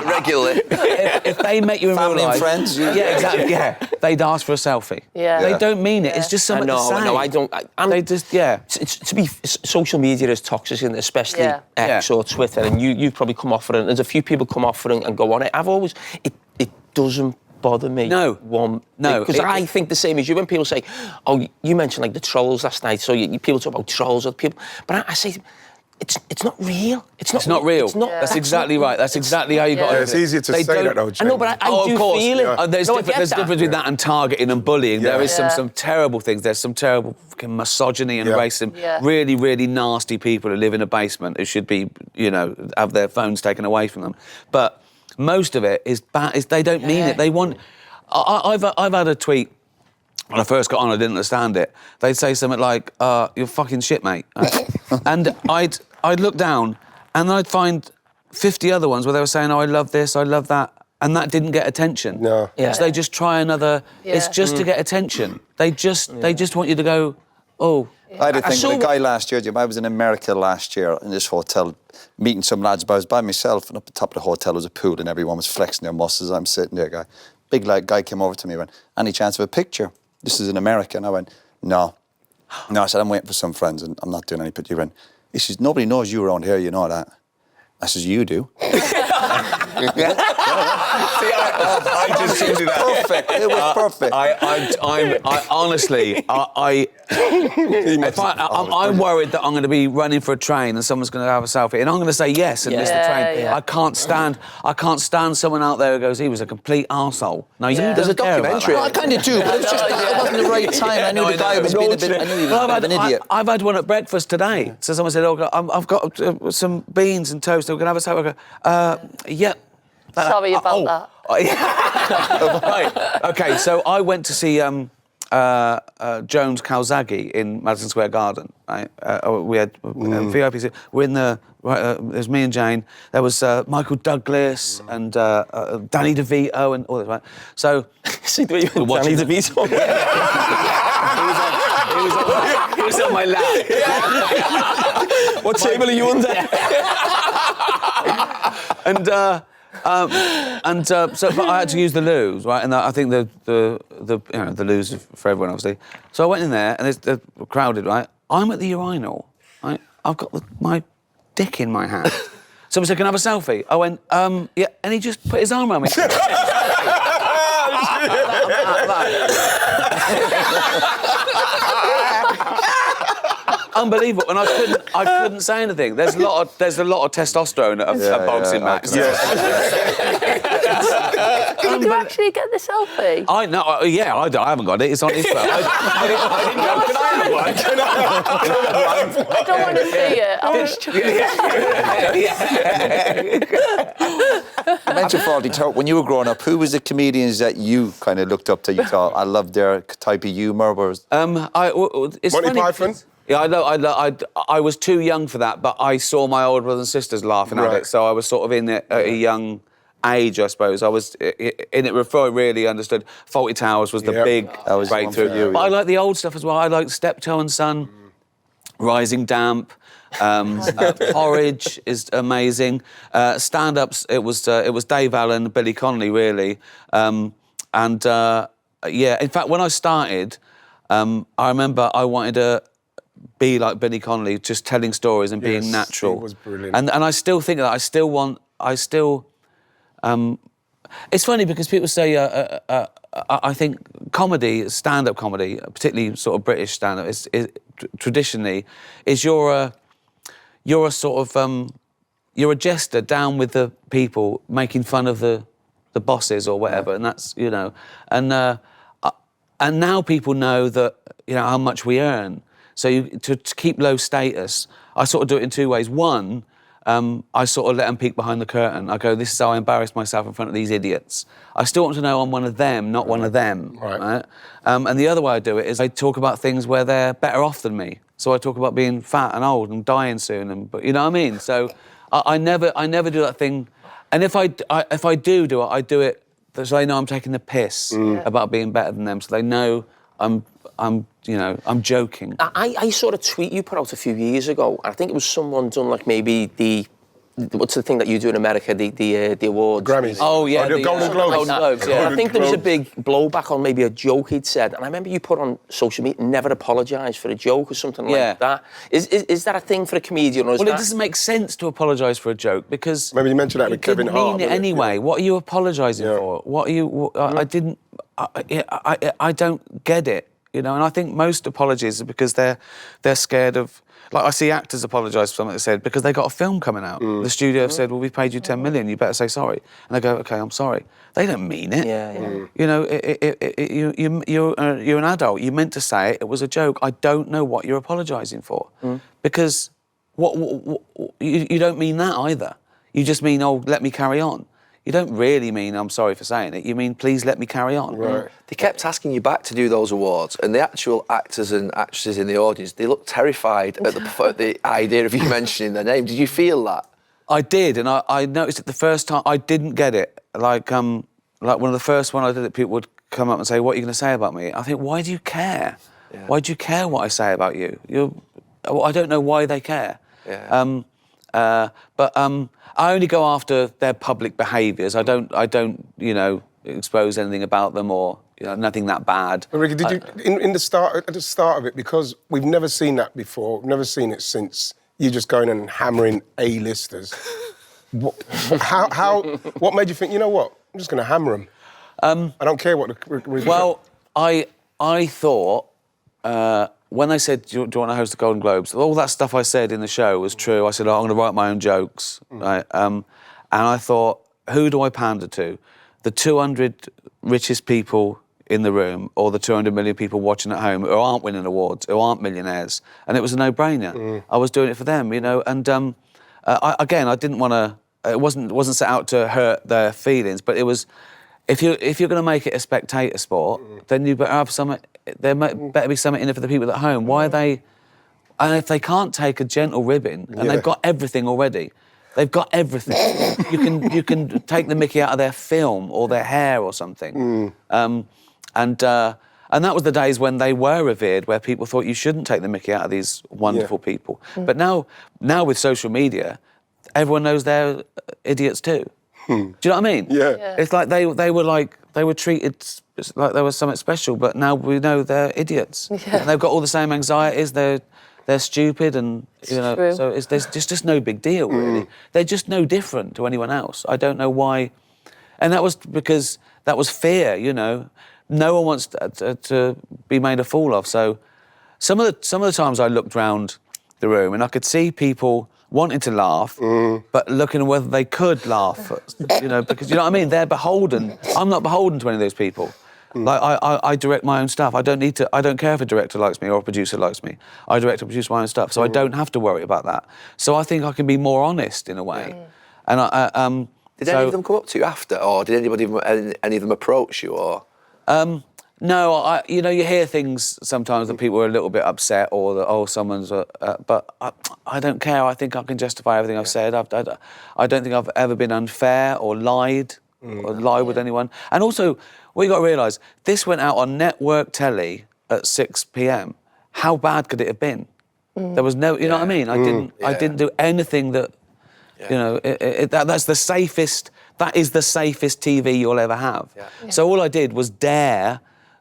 regularly. if they make you in Family real life, and friends. Yeah, exactly. Yeah, they'd ask for a selfie. Yeah. They don't mean it. It's just something to say. No, I don't. They just Social media is toxic, isn't it? Especially X or Twitter, and you've probably come off it. And there's a few people come off it and go on it. It doesn't bother me. No, because I think the same as you. When people say, "Oh, you mentioned like the trolls last night," so people talk about trolls or people, but I say. It's not real. It's not real. It's not. That's exactly right. That's exactly how you got it. It's easier to say that, though, James. I know, but I do feel it. There's a difference between that and targeting and bullying. Yeah. There is some terrible things. There's some terrible fucking misogyny and racism. Yeah. Really, really nasty people who live in a basement who should be, have their phones taken away from them. But most of it is bad. They don't mean it. They want... I've had a tweet. When I first got on, I didn't understand it. They'd say something like, you're fucking shit, mate. And I'd look down and I'd find 50 other ones where they were saying, oh, I love this, I love that. And that didn't get attention. No. Yeah. So they just try another... Yeah. It's just to get attention. They just want you to go, oh... I had a thing with a guy last year, Jim. I was in America last year in this hotel meeting some lads, but I was by myself, and up the top of the hotel was a pool and everyone was flexing their muscles. I'm sitting there, guy. Big guy came over to me and went, any chance of a picture? This is in America. And I went, no. No, I said, I'm waiting for some friends and I'm not doing any picture. He went, he says, nobody knows you around here, you know that. I says, you do. I just seem to do that. Perfect. It was perfect. I honestly, I'm worried that I'm going to be running for a train and someone's going to have a selfie, and I'm going to say yes and miss the train. Yeah. I can't stand someone out there who goes, he was a complete arsehole. Now, there's a documentary. Well, I kind of do, but it was just it wasn't the right time. I knew the guy was being a bit. I knew he was an idiot. I've had one at breakfast today. So someone said, "Oh, I've got some beans and toast. We're going to have a selfie." I go, "Yeah." Sorry about that. Right. Okay, so I went to see Jones Calzaghe in Madison Square Garden. Right? We had VIP. We're in the... there's me and Jane. There was Michael Douglas and Danny DeVito and all that. Right? So... See the way you went Danny DeVito? He was on my lap. What table are you under? So but I had to use the loos, right? And I think the loos for everyone, obviously. So I went in there, and they're crowded, right? I'm at the urinal, right? I've got my dick in my hand. Someone said, "Can I have a selfie?" I went, yeah, and he just put his arm around me. Unbelievable, and I couldn't say anything. There's a lot of testosterone at a boxing match. Did you actually get the selfie? I haven't got it. It's on his phone. I didn't go, can I have one? I don't want to see it. You mentioned Faulty Towers. When you were growing up, who was the comedians that you kind of looked up to? You thought, I loved their type of humour. It's Monty funny, Python? Yeah, I was too young for that, but I saw my older brothers and sisters laughing at it, so I was sort of in it at a young age, I suppose. I was in it before I really understood. Faulty Towers was the big breakthrough. But I like the old stuff as well. I like Steptoe and Son, Rising Damp, Porridge is amazing. Stand-ups, it was Dave Allen, Billy Connolly, really. In fact, when I started, I remember I wanted to be like Billy Connolly, just telling stories and being natural. He was brilliant. And I still think that I still It's funny because people say, I think comedy, stand-up comedy, particularly sort of British stand-up, traditionally, is you're a sort of, you're a jester down with the people, making fun of the bosses or whatever, and that's, you know, and now people know that, you know, how much we earn. So to keep low status, I sort of do it in two ways. One, I sort of let them peek behind the curtain. I go, this is how I embarrass myself in front of these idiots. I still want to know I'm one of them, not one of them. Right? And the other way I do it is I talk about things where they're better off than me. So I talk about being fat and old and dying soon, but you know what I mean? So I never do that thing. And if I do it, I do it so they know I'm taking the piss about being better than them. So they know I'm joking. I saw a tweet you put out a few years ago. I think it was someone done like maybe what's the thing that you do in America, the awards? Grammys. Oh, yeah. The Golden Globes. Golden Globes, yeah. I think there was a big blowback on maybe a joke he'd said. And I remember you put on social media, never apologise for a joke or something like that. Is that a thing for a comedian? Or Well, it doesn't make sense to apologise for a joke because... Maybe you mentioned that with Kevin Hart. You didn't mean it anyway. Yeah. What are you apologising for? What are you... I don't get it, you know, and I think most apologies are because they're scared of... Like, I see actors apologise for something they said because they got a film coming out. The studio have said, well, we've paid you 10 million, you better say sorry. And they go, OK, I'm sorry. They don't mean it. You know, you're an adult. You meant to say it. It was a joke. I don't know what you're apologising for. Because you don't mean that either. You just mean, oh, let me carry on. You don't really mean, I'm sorry for saying it. You mean, please let me carry on. Right. They kept asking you back to do those awards, and the actual actors and actresses in the audience, they looked terrified at the idea of you mentioning their name. Did you feel that? I did, and I noticed it the first time. I didn't get it. Like one of the first one I did it, people would come up and say, what are you going to say about me? I think, why do you care? Yeah. Why do you care what I say about you? I don't know why they care. Yeah. I only go after their public behaviours. I don't, you know, expose anything about them or, you know, nothing that bad. But Ricky, did you at the start of it, because we've never seen that before, we've never seen it since you just going and hammering A-listers. What made you think, you know what, I'm just going to hammer them? I don't care what the... Well, I thought. When they said, do you want to host the Golden Globes, all that stuff I said in the show was true. I said, I'm going to write my own jokes. Right? And I thought, who do I pander to? The 200 richest people in the room or the 200 million people watching at home who aren't winning awards, who aren't millionaires? And it was a no-brainer. I was doing it for them, you know. And I didn't want to... It wasn't set out to hurt their feelings, but it was... If you're going to make it a spectator sport, then you better have something... There better be something in it for the people at home. Why are they... And if they can't take a gentle ribbon, and they've got everything already, they've got everything. you can take the mickey out of their film or their hair or something. And that was the days when they were revered, where people thought you shouldn't take the mickey out of these wonderful people. But now with social media, everyone knows they're idiots too. Do you know what I mean? Yeah. It's like they were treated like they were something special, but now we know they're idiots. Yeah. And they've got all the same anxieties. They're stupid, and you know. True. So there's just no big deal really. They're just no different to anyone else. I don't know why, and that was because that was fear. You know, no one wants to be made a fool of. So some of the times I looked round the room and I could see people wanting to laugh, but looking at whether they could laugh, you know, because, you know what I mean? They're beholden. I'm not beholden to any of those people. Like, I direct my own stuff. I don't care if a director likes me or a producer likes me. I direct and produce my own stuff, so I don't have to worry about that. So I think I can be more honest in a way. And Did any of them come up to you after, or did any of them approach you, or...? No, you know, you hear things sometimes that people are a little bit upset or that, someone's... but I don't care. I think I can justify everything I've said. I don't think I've ever been unfair or lied with anyone. And also, what you got to realise, this went out on network telly at 6 p.m. How bad could it have been? There was no... You know what I mean? I didn't do anything that... You know, that's the safest... That is the safest TV you'll ever have. So all I did was dare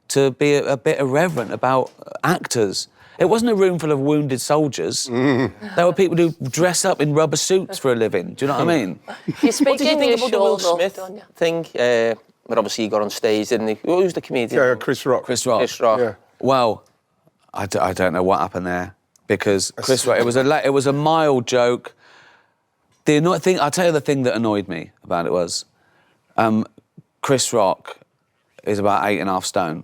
to be a bit irreverent about actors. It wasn't a room full of wounded soldiers. There were people who dress up in rubber suits for a living. Do you know what I mean? You speak What did you think about the Will unusual, Smith don't you? thing? But obviously he got on stage, didn't he? Who's the comedian? Yeah, Chris Rock. Chris Rock. Chris Rock. Yeah. Well, I don't know what happened there because Chris Rock. It was a mild joke. The annoying thing, I'll tell you the thing that annoyed me about it was, Chris Rock is about 8.5 stone.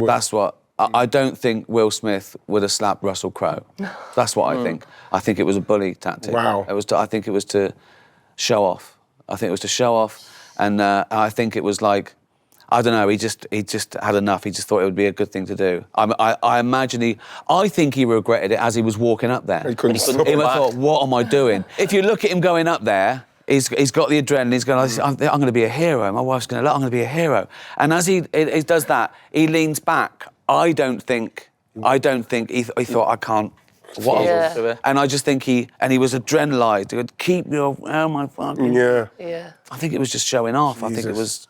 That's what. I don't think Will Smith would have slapped Russell Crowe. That's what I think. I think it was a bully tactic. Wow. I think it was to show off. I think it was to show off, and I think it was like, I don't know. He just had enough. He just thought it would be a good thing to do. I imagine I think he regretted it as he was walking up there. He couldn't stop He it. thought, what am I doing? If you look at him going up there, he's got the adrenaline. He's going, I'm going to be a hero. My wife's going to, I'm going to be a hero. And as he does that, he leans back. I don't think he thought, I can't. What? Yeah. And I just think he was adrenalised. He would keep your, oh my fucking. Yeah. Yeah. I think it was just showing off. I think it was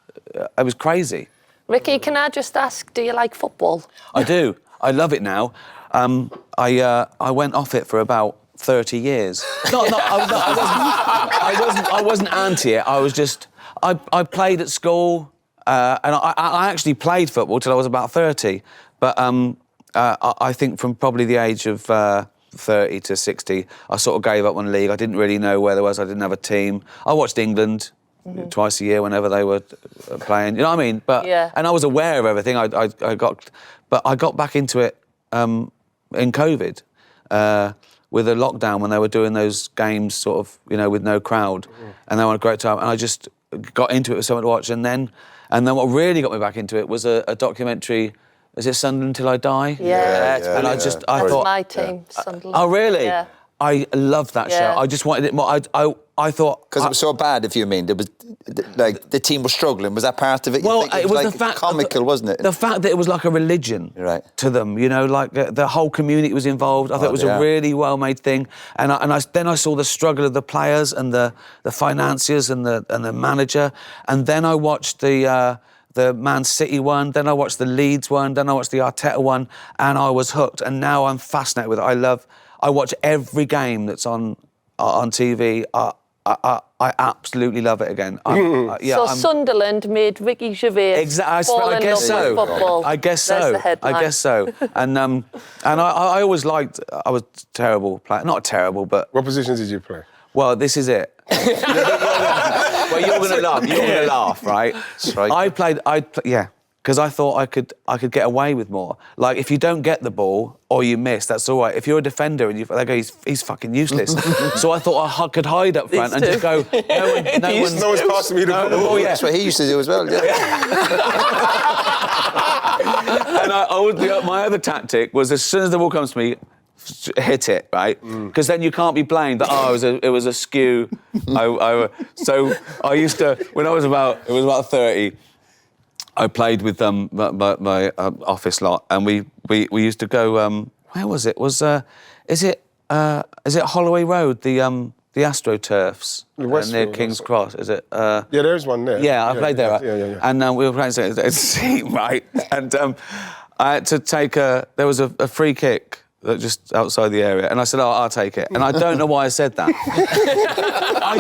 crazy. Ricky, can I just ask, do you like football? I do. I love it now. I went off it for about 30 years. I wasn't anti it. I was just. I played at school, and I actually played football till I was about 30. But I think from probably the age of 30 to 60, I sort of gave up on league. I didn't really know where there was. I didn't have a team. I watched England twice a year whenever they were playing. You know what I mean? But and I was aware of everything. I got back into it in COVID with a lockdown when they were doing those games, sort of, with no crowd, and they were a great time. And I just got into it with someone to watch, and then what really got me back into it was a documentary. Is it Sunderland Till I Die? Yeah. And I thought, my team, Sunderland. oh really? Yeah. I loved that show. I just wanted it more. I thought Because it was so bad, if you mean. There was, like, the team was struggling. Was that part of it? Well, it was the like fact comical, wasn't it? The fact that it was like a religion to them, like the whole community was involved. I thought it was a really well-made thing, and then I saw the struggle of the players and the financiers and the manager, and then I watched the Man City one, then I watched the Leeds one, then I watched the Arteta one, and I was hooked. And now I'm fascinated with it. I watch every game that's on TV. I absolutely love it again. Sunderland made Ricky Gervais fall in love with football. I guess so. There's the headline. I guess so. And I always liked. I was a terrible player. Not terrible, but. What positions did you play? Well, this is it. Well, you're going to laugh. You're going to laugh, right? Right. Because I thought I could get away with more. Like, if you don't get the ball or you miss, that's all right. If you're a defender and they go, he's fucking useless. So I thought I could hide up front and just go, no one's passing me the ball. Oh, yeah. That's what he used to do as well. Yeah. And my other tactic was, as soon as the ball comes to me, hit it, right? Because then you can't be blamed that it was a skew. So I used to, when I was about 30, I played with my office lot, and we used to go. Where was it? Is it Holloway Road? The AstroTurfs near King's Cross. Is it? Yeah, there's one there. Yeah, I played there. Yeah. And we were playing right, and I had to take there was a free kick just outside the area, and I said, I'll take it. And I don't know why I said that. I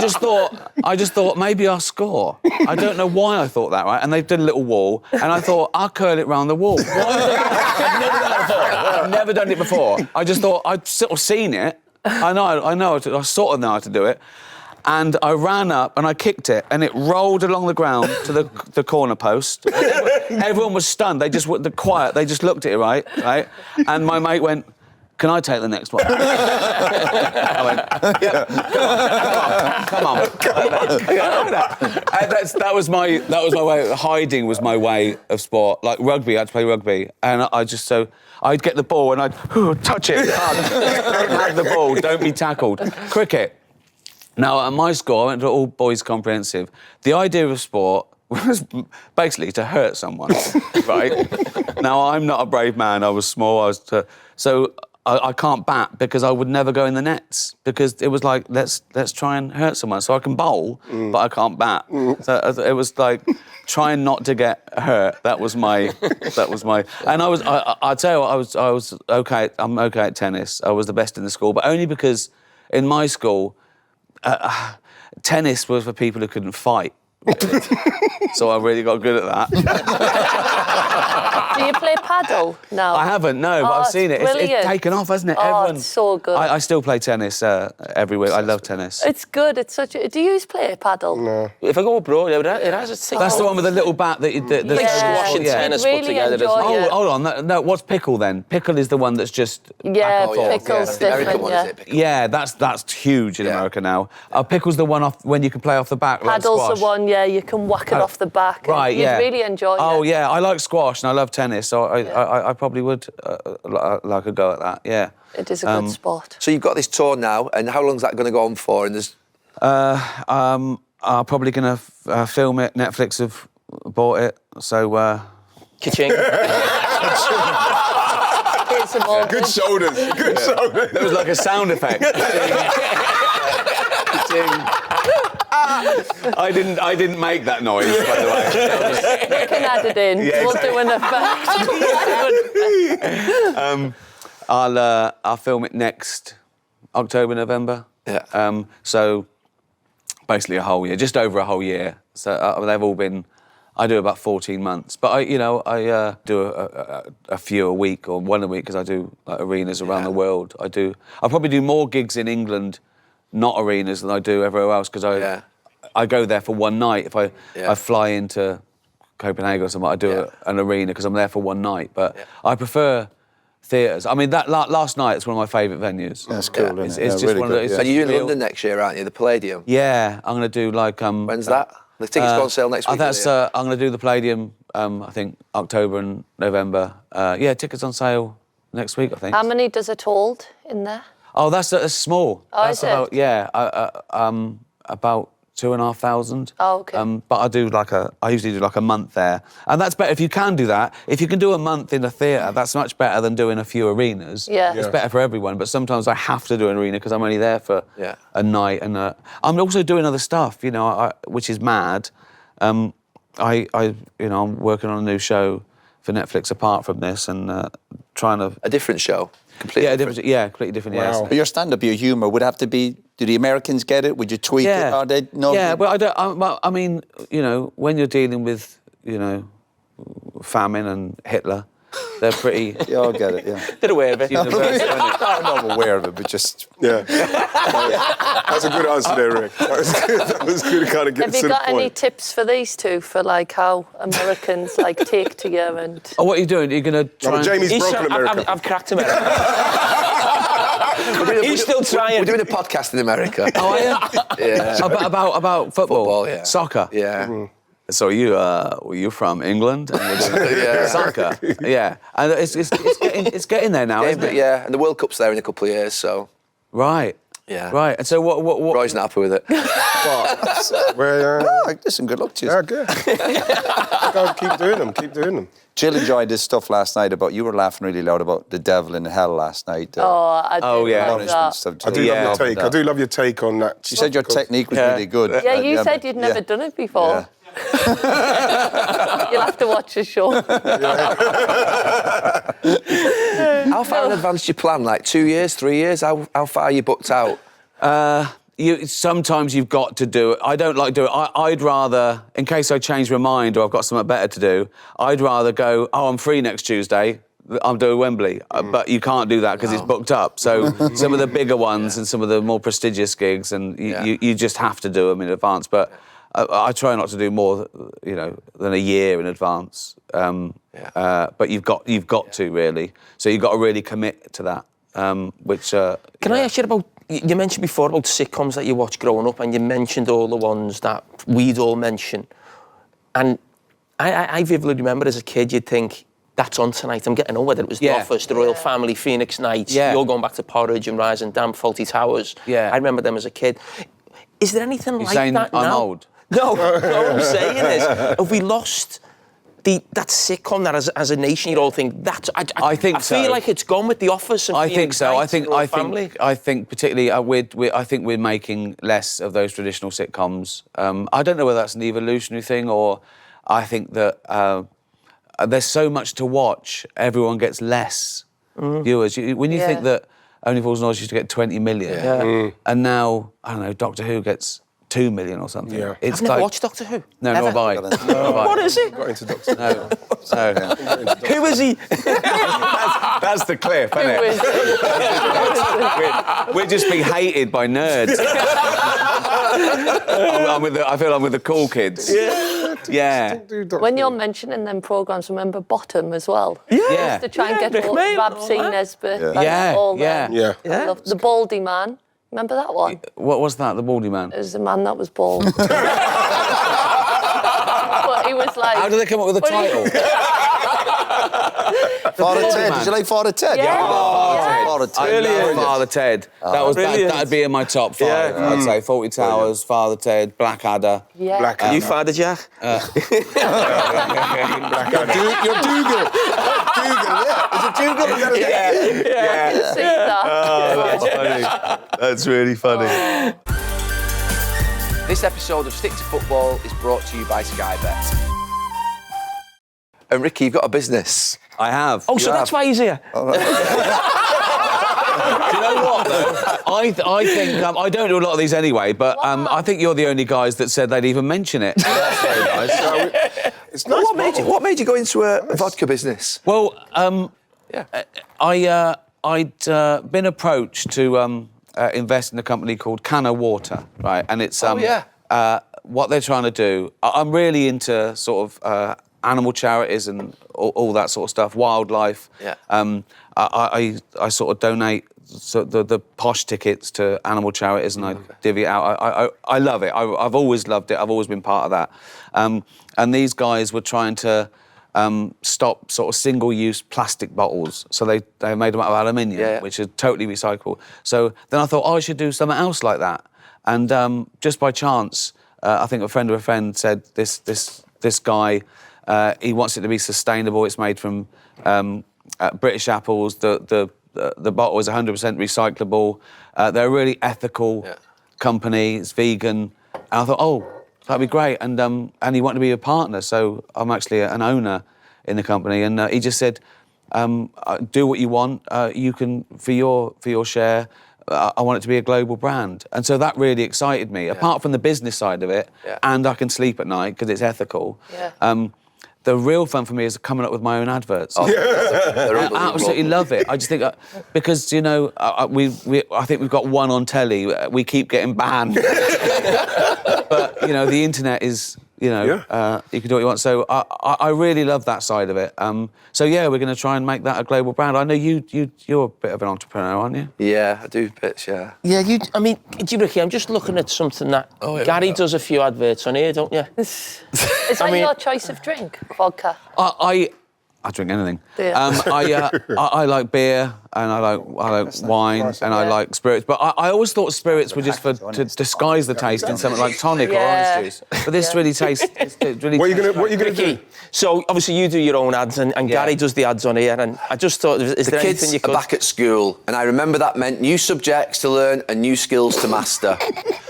just thought maybe I'll score. I don't know why I thought that, right? And they did a little wall, and I thought, I'll curl it round the wall. I've never done it before. I just thought, I'd sort of seen it. I sort of know how to do it. And I ran up and I kicked it, and it rolled along the ground to the corner post. Everyone was stunned. They just looked at it, right? And my mate went, can I take the next one? I went, yeah, come on. And that was my way. Hiding was my way of sport. Like rugby, I had to play rugby, and I'd get the ball and I'd touch it hard. Don't have the ball. Don't be tackled. Cricket. Now at my school, I went to all boys comprehensive. The idea of sport was basically to hurt someone, right? Now I'm not a brave man. I was small. So I can't bat because I would never go in the nets, because it was like, let's try and hurt someone. So I can bowl, but I can't bat. So it was like trying not to get hurt. That was my. And I tell you what, I was okay. I'm okay at tennis. I was the best in the school, but only because in my school, tennis was for people who couldn't fight. Really. So I really got good at that. Do you play paddle now? I haven't, no, but I've seen it. It's taken off, hasn't it? Oh, it's so good. I still play tennis every week. I love tennis. It's good. It's such a... Do you play paddle? No. If I go abroad, it has its... That's the one with the little bat that... Like squash and tennis put together. Enjoy it. Hold on. No, what's pickle then? Pickle is the one that's just... Yeah, Oh, yeah. pickle's The American different, one, yeah. is it? Pickle? Yeah, that's huge in America now. Pickle's the one off when you can play off the back. Paddle's like the one, yeah, you can whack it off the back. Right, You'd really enjoy it. Oh, yeah, I like squash and I love tennis, so I probably would like a go at that, yeah. It is a good sport. So you've got this tour now, and how long's that going to go on for? And there's... I'm probably going to film it. Netflix have bought it, so... Ka-ching. It's a mortgage. Good shoulders. Good shoulders. There was like a sound effect. I didn't make that noise, by the way. You can add it in. Yeah, We'll do an effect. I'll film it next October, November. Yeah. So basically a whole year, just over a whole year. So they've all been. I do about 14 months, but I do a few a week or one a week because I do like, arenas around the world. I probably do more gigs in England, not arenas, than I do everywhere else because I go there for one night. If I fly into Copenhagen or something, I do an arena because I'm there for one night. But I prefer theatres. I mean, that last night is one of my favourite venues. That's cool, It's isn't it? just Really one of good, those. And you're in London next year, aren't you? The Palladium. Yeah, I'm going to do like... When's that? The tickets go on sale next week. That's I'm going to do the Palladium. I think October and November. Tickets on sale next week. I think. How many does it hold in there? Oh, that's small. Oh, that's is it? about about 2,500. Oh, okay. But I usually do like a month there, and that's better if you can do that. If you can do a month in a theatre, that's much better than doing a few arenas. Yeah. It's better for everyone. But sometimes I have to do an arena because I'm only there for a night, and I'm also doing other stuff, which is mad. I'm working on a new show for Netflix apart from this, and trying to A different show. Completely different. completely different. Wow. Yeah. But your stand-up, your humour would have to be... Do the Americans get it? Would you tweak it? Or they no? Yeah, well, I don't. I mean, when you're dealing with, famine and Hitler, they're pretty. Yeah, I'll get it, yeah. Bit aware of it. universal, isn't it? I'm aware of it, but just... Yeah. That's a good answer there, Rick. That was good to kind of get Have to you the got any point. tips for these two for like how Americans like take to you and? Oh, what are you doing? You're gonna try. No, Jamie's broken America. I've cracked America. He's still trying. We're doing a podcast in America. Oh, are you? Yeah. About football, Football, yeah. soccer. Yeah. So you're from England and you're doing Yeah. soccer. Yeah, and it's getting there now, isn't it? Yeah, and the World Cup's there in a couple of years, so... Right. Yeah. Right. And so what? Roy's not happy with it. Well, Oh, listen, good luck to you. yeah, good. Go, keep doing them. Keep doing them. Jill enjoyed this stuff last night about... You were laughing really loud about the devil in hell last night. I did yeah. love punishment that. stuff. I do Yeah. love your take. I do love your take on that. You said your technique was really good. Yeah, you said you'd never done it before. You'll have to watch the show. How far in advance do you plan? Like 2 years, 3 years? How far are you booked out? Sometimes you've got to do it. I don't like doing it. I'd rather, in case I change my mind or I've got something better to do, I'd rather go, I'm free next Tuesday, I'm doing Wembley. But you can't do that because it's booked up. So some of the bigger ones and some of the more prestigious gigs, and you just have to do them in advance. But I try not to do more, than a year in advance. But you've got to, really. So you've got to really commit to that. Can I ask you about... You mentioned before about sitcoms that you watched growing up, and you mentioned all the ones that we'd all mention. And I vividly remember as a kid, you'd think, that's on tonight. I'm getting on whether it was The Office, The Royal Family, Phoenix Nights, you're going back to Porridge and Rise and Damn, Fawlty Towers. Yeah. I remember them as a kid. Is there anything You're like saying that I'm now? old? No, what I'm saying is, have we lost that sitcom that as a nation you all think that? I think so. I feel like it's gone with The Office. And I think Phoenix so. Nights and Royal Family. I think particularly I think we're making less of those traditional sitcoms. I don't know whether that's an evolutionary thing or I think that there's so much to watch. Everyone gets less viewers. When you think that Only Fools and Horses used to get 20 million, and now, I don't know, Doctor Who gets 2 million or something. Yeah. It's I've never like, watched Doctor Who. No, nor have I. What is it? Got into Doctor. No. Who is he? That's the cliff, isn't it? We're just being hated by nerds. I feel I'm with the cool kids. Yeah. When you're mentioning them programmes, remember Bottom as well? Yeah. To try and get Rick all Mail, Babsy, all that. Nesbitt, Yeah, all yeah. them. Yeah. I love the Baldy Man. Remember that one? What was that, the baldy man? It was the man that was bald. But he was like... How did they come up with the title? Father Ted. Did you like Father Ted? Yeah. Father Ted. I love Father Ted. That'd be in my top 5. Yeah. I'd say 40 Towers, Father Ted, Blackadder. Yeah. Blackadder. You Father Jack? Your Dougal. Dougal, yeah. Is it Dougal? I can see that. That's funny. That's really funny. This episode of Stick to Football is brought to you by Sky Bet. And Ricky, you've got a business. I have. Oh, so that's why he's here. Do you know what, though? I think... I don't do a lot of these anyway, but I think you're the only guys that said they'd even mention it. That's very nice. It's nice. What made you go into a vodka business? Well, I'd been approached to invest in a company called Canna Water, right? And it's what they're trying to do. I'm really into sort of animal charities and all that sort of stuff, wildlife. Yeah. I sort of donate the posh tickets to animal charities and I divvy it out. I love it. I've always loved it. I've always been part of that. And these guys were trying to stop sort of single-use plastic bottles. So they made them out of aluminium, which is totally recyclable. So then I thought, I should do something else like that. And just by chance, I think a friend of a friend said, this guy, he wants it to be sustainable. It's made from British apples. The bottle is 100% recyclable. They're a really ethical company. It's vegan. And I thought, that'd be great. And he wanted to be a partner, so I'm actually an owner in the company. And he just said, do what you want. You can, for your share, I want it to be a global brand. And so that really excited me, apart from the business side of it, and I can sleep at night because it's ethical. Yeah. The real fun for me is coming up with my own adverts. Oh, I absolutely love it. I just think because I think we've got one on telly. We keep getting banned, but the internet is you can do what you want. So I really love that side of it. So we're going to try and make that a global brand. I know you're a bit of an entrepreneur, aren't you? Yeah, I do bits. Yeah. Yeah, Ricky, I'm just looking at something that Gary does a few adverts on here, don't you? Is that your choice of drink? Vodka? I drink anything. Do you? I like beer and I like wine and I like spirits. But I always thought spirits were just to disguise the taste in something like tonic or orange juice. But this really tastes. What are you gonna do? So obviously you do your own ads and Gary does the ads on here. And I just thought, is there anything you could? The kids are back at school, and I remember that meant new subjects to learn and new skills to master.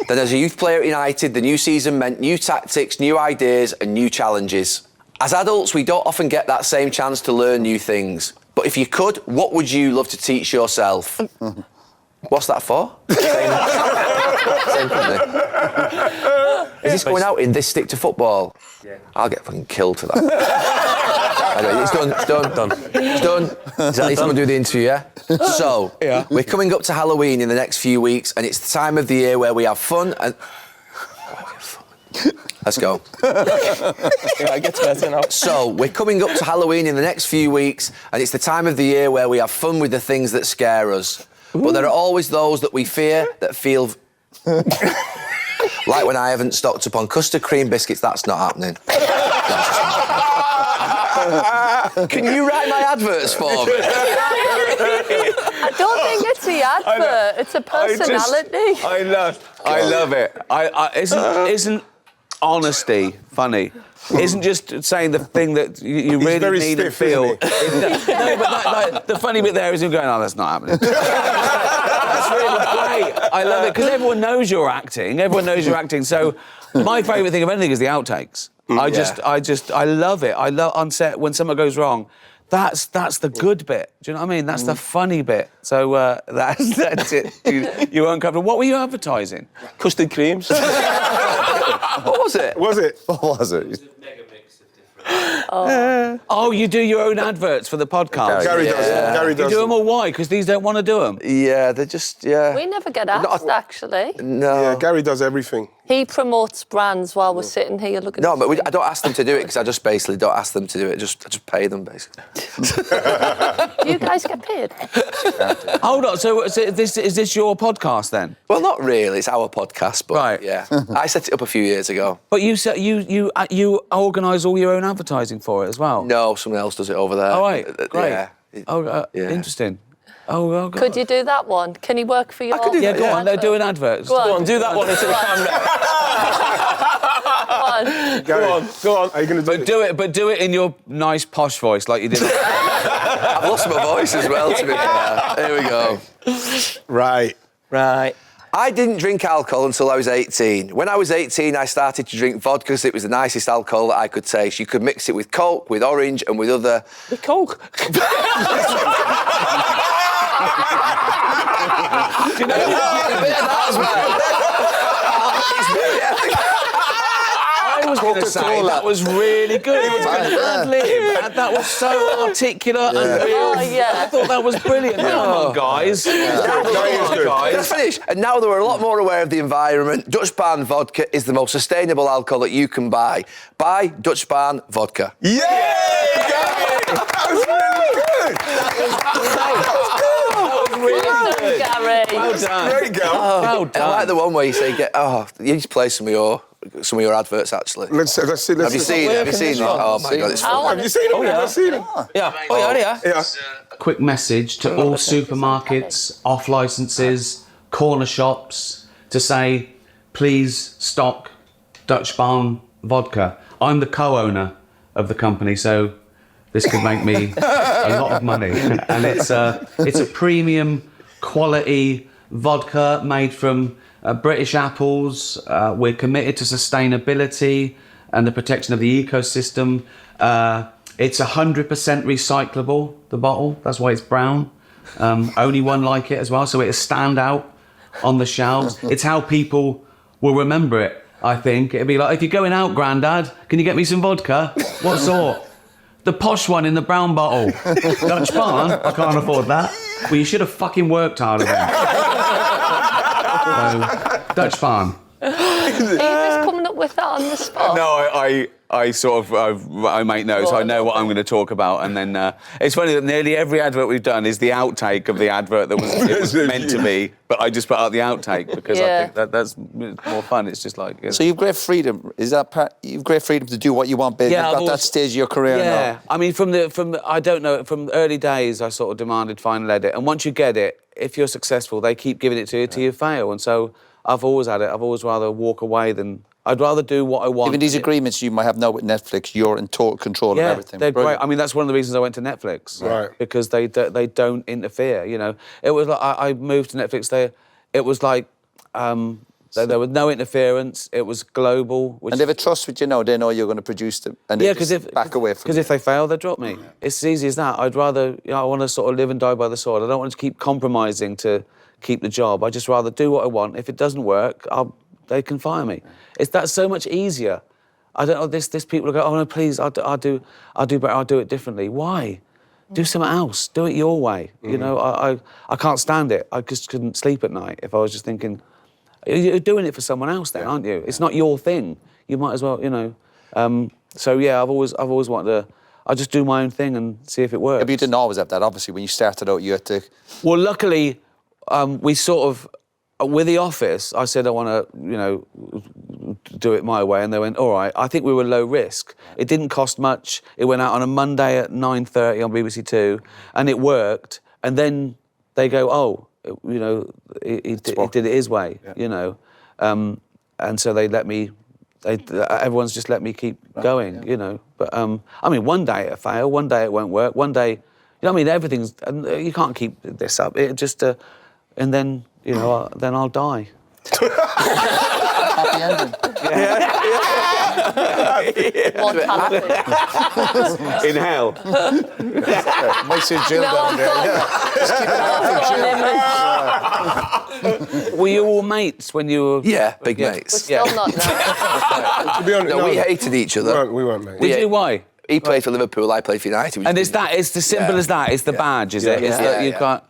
Then as a youth player at United, the new season meant new tactics, new ideas, and new challenges. As adults, we don't often get that same chance to learn new things. But if you could, what would you love to teach yourself? What's that for? Same company. Is this going out in this Stick to Football? Yeah. I'll get fucking killed for that. Anyway, it's done. It's done. Is that someone do the interview, yeah? So, we're coming up to Halloween in the next few weeks, and it's the time of the year where we have fun and... Let's go. I get better now. So, we're coming up to Halloween in the next few weeks, and it's the time of the year where we have fun with the things that scare us. Ooh. But there are always those that we fear that feel... like when I haven't stocked up on custard cream biscuits, that's not happening. Can you write my adverts for me? I don't think it's the advert, it's a personality. I love it. Isn't honesty funny? Isn't just saying the thing that you really need to feel. No, but the funny bit there is him going, that's not happening. That's really great. I love it because everyone knows you're acting. So my favourite thing of anything is the outtakes. I love it. I love on set when something goes wrong. That's the good bit. Do you know what I mean? That's the funny bit. So that's it. You weren't comfortable. What were you advertising? Custard creams. What was it? What was it? Oh, you do your own adverts for the podcast? Gary does. Gary does. You do them all? Why? Because these don't want to do them? Yeah, they're just, yeah. We never get asked, actually. No. Yeah, Gary does everything. He promotes brands while we're sitting here looking No, at but I don't ask them to do it because I just basically don't ask them to do it. I just pay them, basically. Do you guys get paid? Hold on. So is this your podcast then? Well, not really. It's our podcast, but Right. yeah. I set it up a few years ago. But you organise all your own advertising for it as well? No, someone else does it over there. Oh, right. Great. Yeah. Yeah. Interesting. Oh, God. Could you do that one? Can he work for you? could do Yeah, that, go on. They're doing adverts. Go Go on, do that one into the camera. Gary, Go on. are you going to do it? But do it in your nice posh voice like you did. I've lost my voice as well, to be fair. Here we go. Right. I didn't drink alcohol until I was 18. When I was 18, I started to drink vodka because it was the nicest alcohol that I could taste. You could mix it with Coke, with orange, and with other... With Coke. Do you know a bit of that as well? I was going to say that was really good. It was ad-lib. That was so articulate and real. Oh, yeah. I thought that was brilliant. Come on, guys. Come on, guys. Let's finish. And now they were a lot more aware of the environment. Dutch Barn Vodka is the most sustainable alcohol that you can buy. Buy Dutch Barn Vodka. Yeah! That was really good. Gary. Well done. Great, girl. Well done. I like the one where you say, you need to play some of your adverts, actually. Let's see. Have you seen it? Have you seen it? Oh, my God, it's fun. Have you seen it? Oh, yeah. I've seen it. Yeah. Oh, yeah. Yeah. Quick message to all supermarkets, off licenses, corner shops to say, please stock Dutch Barn vodka. I'm the co-owner of the company, so this could make me a lot of money. And it's a premium quality vodka made from British apples. We're committed to sustainability and the protection of the ecosystem. It's 100% recyclable, the bottle. That's why it's brown. Only one like it as well, so it'll stand out on the shelves. It's how people will remember it, I think. It'll be like, if you're going out, Grandad, can you get me some vodka? What sort? The posh one in the brown bottle. Dutch Barn? I can't afford that. Well, you should have fucking worked harder then. So, Dutch Barn. Are you just coming up with that on the spot? No, I sort of I make notes. I know what I'm going to talk about, and then it's funny that nearly every advert we've done is the outtake of the advert that was meant to be, but I just put out the outtake because I think that's more fun. It's just like So you've great freedom. Is that you've great freedom to do what you want, baby? Yeah, You've got that stage of your career now. Yeah, I mean, from the I don't know, from the early days, I sort of demanded final edit, and once you get it, if you're successful, they keep giving it to you till you fail, and so I've always had it. I've always rather walk away than. I'd rather do what I want. Even these agreements you might have now with Netflix, you're in total control of everything. They're Brilliant. great. I mean, that's one of the reasons I went to Netflix. Right. Because they don't interfere, you know. It was like, I moved to Netflix, it was like, there was no interference, it was global. And they have a trust with you now, they know you're going to produce them, and they just back away from Because if they fail, they drop me. It's as easy as that. I'd rather, I want to sort of live and die by the sword. I don't want to keep compromising to keep the job. I'd just rather do what I want. If it doesn't work, they can fire me. That's so much easier. I don't know. This people go, oh no, please, I'll do better. I'll do it differently. Why? Do something else. Do it your way. You know, I can't stand it. I just couldn't sleep at night if I was just thinking, you're doing it for someone else, then, aren't you? It's not your thing. You might as well, you know. So yeah, I've always wanted to. I just do my own thing and see if it works. Yeah, but you didn't always have that. Obviously, when you started out, you had to. Well, luckily, we sort of. With The Office, I said I want to, you know, do it my way, and they went, all right. I think we were low risk. It didn't cost much. It went out on a Monday at 9:30 on BBC Two, and it worked. And then they go, oh, you know, he did it his way, you know, and so they let me. Everyone's just let me keep going, you know. But I mean, one day it'll fail, one day it won't work, one day, you know, I mean, everything's. You can't keep this up. It just, and then. You know, then I'll die. happy ending. One talented. In hell. Might see Jill down there. Were you all mates when you were... Yeah, big We're mates. still not now. To be honest, No, we hated each other. We weren't, mate. Did you? Why? He played for Liverpool, I played for United. And it's as simple as that. It's the badge, is it? It's that you can't...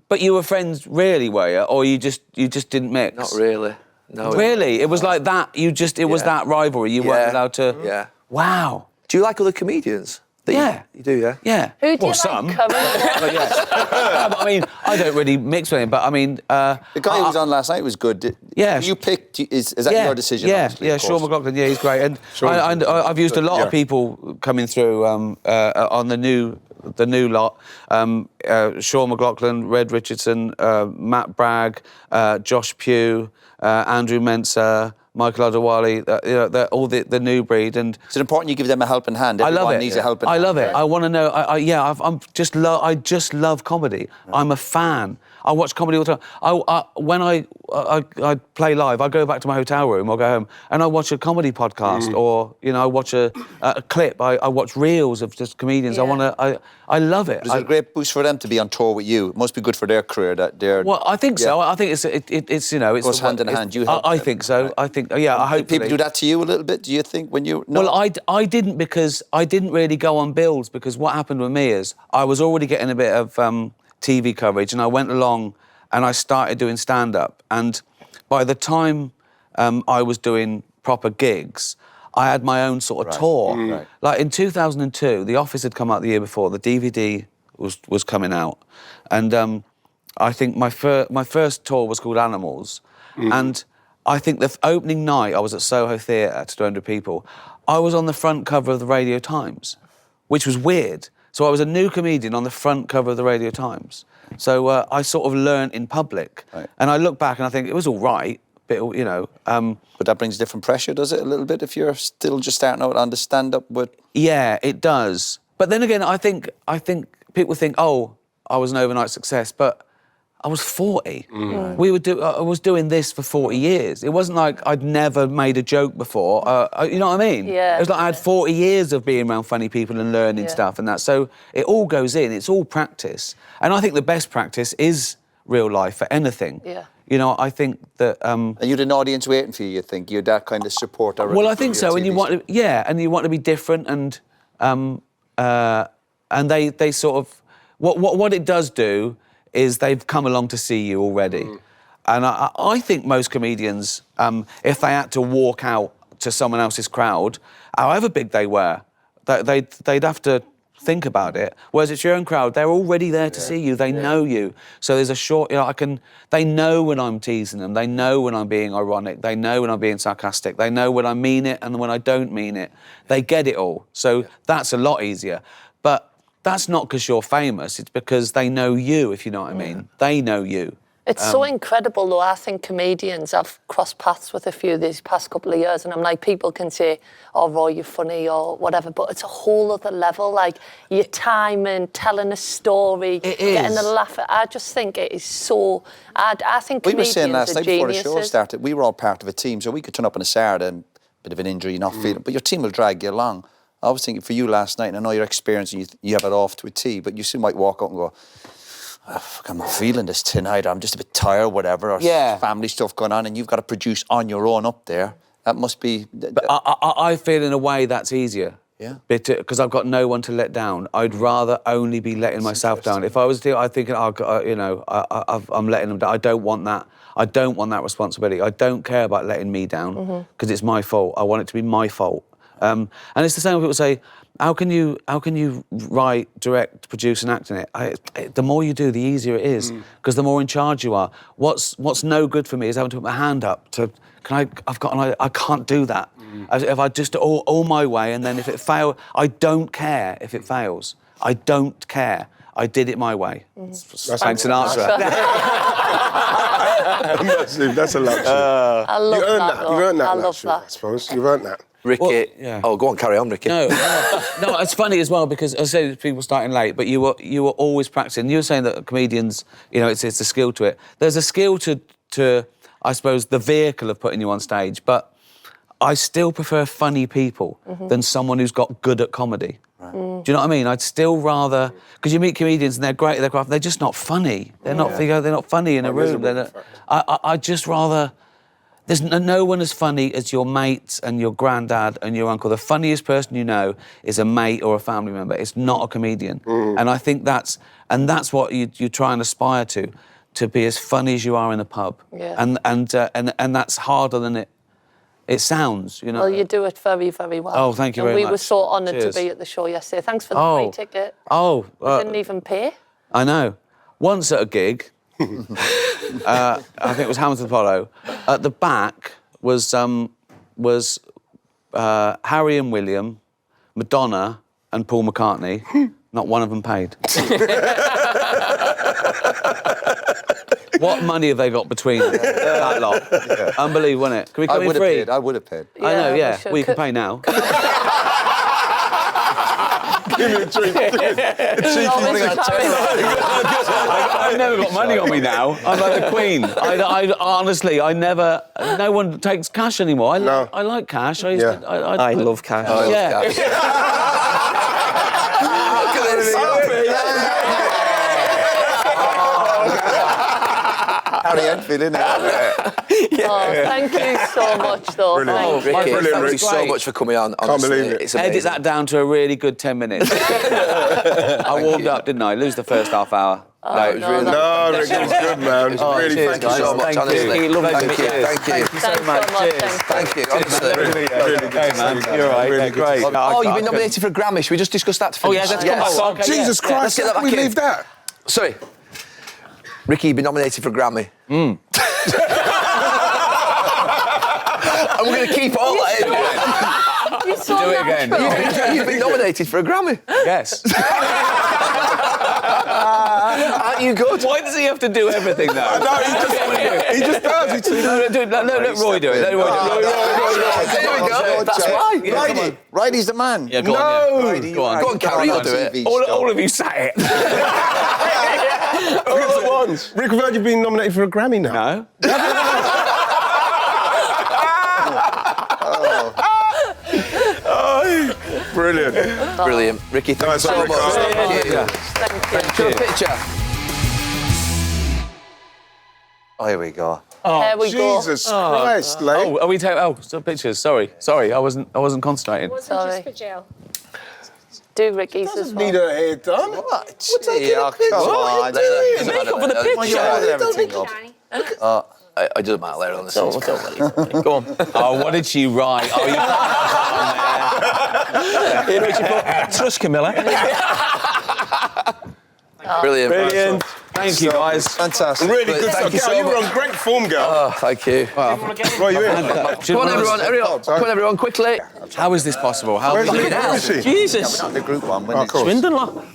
But you were friends, really, were you? Or you just didn't mix? Not really. No. Really? It was like that? It was that rivalry? You weren't allowed to... Yeah. Wow. Do you like other comedians? Yeah. You do, yeah? Yeah. Who do you some. like currently? I mean, I don't really mix with him, but I mean... The guy who was on last night was good. Yeah. You picked... Is that your decision? Yeah, obviously, yeah, of Sean course? McLaughlin, yeah, he's great. And I've used a lot of people coming through on the new lot. Sean McLaughlin, Red Richardson, Matt Bragg, Josh Pugh, Andrew Mensah, Michael Adewale, they're all the new breed. And Is it important you give them a helping hand? I love Everyone it. needs a helping I hand. love it. I want to know. I just love comedy. I'm a fan. I watch comedy all the time. When I play live, I go back to my hotel room, I'll go home, and I watch a comedy podcast, or I watch a clip. I watch reels of just comedians. Yeah. I love it. It's a great boost for them to be on tour with you. It must be good for their career that they're... Well, I think so. I think it's goes hand in hand. You help I them. think so. I think I hope People do that to you a little bit, do you think, when you... No. Well, I didn't, because I didn't really go on bills, because what happened with me is I was already getting a bit of TV coverage, and I went along and I started doing stand-up. And by the time I was doing proper gigs, I had my own sort of tour. Right. Like in 2002, The Office had come out the year before, the DVD was coming out. And I think my first tour was called Animals. And I think the opening night, I was at Soho Theatre to 200 people. I was on the front cover of the Radio Times, which was weird. So I was a new comedian on the front cover of the Radio Times. So I sort of learnt in public. Right. And I look back and I think it was all right, but, But that brings different pressure, does it, a little bit, if you're still just starting out on the stand-up with... Yeah, it does. But then again, I think people think, oh, I was an overnight success, but I was 40. I was doing this for 40 years. It wasn't like I'd never made a joke before. You know what I mean? Yeah. It was like I had 40 years of being around funny people and learning stuff and that. So it all goes in. It's all practice. And I think the best practice is real life for anything. Yeah. I think that... And you had an audience waiting for you, you think? You had that kind of support already? Well, I think so. And you want to be different, and they sort of... What it does do is they've come along to see you already. And I think most comedians, if they had to walk out to someone else's crowd, however big they were, they'd have to think about it. Whereas it's your own crowd, they're already there to see you. They know you. So there's a short... They know when I'm teasing them. They know when I'm being ironic. They know when I'm being sarcastic. They know when I mean it and when I don't mean it. They get it all. So that's a lot easier. But that's not because you're famous. It's because they know you, if you know what I mean. They know you. It's so incredible, though. I think comedians, I've crossed paths with a few these past couple of years, and I'm like, people can say, oh, Roy, you're funny or whatever, but it's a whole other level. Like, your timing, telling a story, getting a laugh. I just think it is so... I think we were comedians saying last are night before the geniuses. show started, we were all part of a team, so we could turn up on a Saturday and a bit of an injury, not feeling, but your team will drag you along. I was thinking for you last night, and I know your experience, and you have it off to a T, but you still might walk out and go, oh, fuck, I'm not feeling this tonight, or I'm just a bit tired, whatever, or family stuff going on, and you've got to produce on your own up there. That must be... But I feel in a way that's easier. Yeah. Because I've got no one to let down. I'd rather only be letting myself down. If I was thinking, I'm letting them down. I don't want that. I don't want that responsibility. I don't care about letting me down because it's my fault. I want it to be my fault. And it's the same when people say, how can you write, direct, produce and act in it? The more you do, the easier it is, because the more in charge you are. What's no good for me is having to put my hand up to, I can't do that. If I just all my way, and then if it fails, I don't care if it fails. I don't care. I did it my way. Frank Sinatra. Massive, that's a luxury. I love that. You earned that I love luxury, that. I suppose. You've earned that. Ricky. Well, yeah. Oh, go on, carry on, Ricky. No, it's funny as well because I say people starting late, but you were always practicing. You were saying that comedians, it's a skill to it. There's a skill to I suppose, the vehicle of putting you on stage. But I still prefer funny people than someone who's got good at comedy. Right. Do you know what I mean? I'd still rather... Because you meet comedians and they're great at their craft, they're just not funny. They're not they're not funny in a room. I'd just rather... There's no one as funny as your mates and your granddad and your uncle. The funniest person you know is a mate or a family member. It's not a comedian. And I think that's what you try and aspire to be as funny as you are in a pub. Yeah. And that's harder than it sounds, you know. Well, you do it very, very well. Oh, thank you very much. We were so honoured to be at the show yesterday. Thanks for the free ticket. We didn't even pay. I know. Once at a gig, I think it was Hamilton Apollo, at the back was Harry and William, Madonna and Paul McCartney. Not one of them paid. What money have they got between that lot? Yeah. Unbelievable, isn't it? Can we come in free? I would have paid. I know, yeah. We can pay now. Give me a drink. I've never got money on me now. I'm like the Queen. I honestly, I never... No one takes cash anymore. I like cash. I love cash. Harry Enfield, isn't it? Thank you so much, though. Ricky, thank you so much for coming on. Can't believe it. It's amazing. Edit that down to a really good 10 minutes. I warmed up, didn't I? Lose the first half hour. No, it was really... No, Ricky, it was good, man. Really, Thank you so much, honestly. Thank you so much. Thank you, honestly. Really good, man. You're right, Really great. Oh, you've been nominated for a Grammy. Should we just discuss that? Oh, yeah, let's come back. Jesus Christ, Let's get that how can we back in. leave that? Sorry. Ricky, you've been nominated for a Grammy. And we're going to keep all that in. You're so Do it again. natural. You've been nominated for a Grammy. Yes. Aren't you good? Why does he have to do everything, though? No, he just does. Let Roy do it. Let Roy do it. There we go. That's why. Righty. Righty's the man. Yeah, go on. Righty, Go on. Go on, Carrie, you'll do it. All of you sat it. All at once. Rick, I've heard you've been nominated for a Grammy now. No. Brilliant. Brilliant. Ricky, thank you so much. Thank you. Thank you. A picture. Oh, here we go. There we go. Jesus Christ, Lane. Oh, are we taking... Oh, still pictures. Sorry, I wasn't concentrating. Sorry. Just for jail. Do Ricky's as well. Need her hair done. What? We're taking a picture. Come on. Makeup for the picture. Oh, I do matter later on this. Don't worry. Go on. Oh, what did she write? Oh, you Here, Richie, put, trust Camilla. Brilliant. Brilliant. Thank you, guys. fantastic. Really good Thank stuff. you so You were much. on great form, girl. Oh, thank you. Right, you in? Come on, everyone. Come on, everyone, quickly. How is this possible? How Where's is Lee? it? Where is she? Jesus. The group one, Oh, of course. Swindon, lot.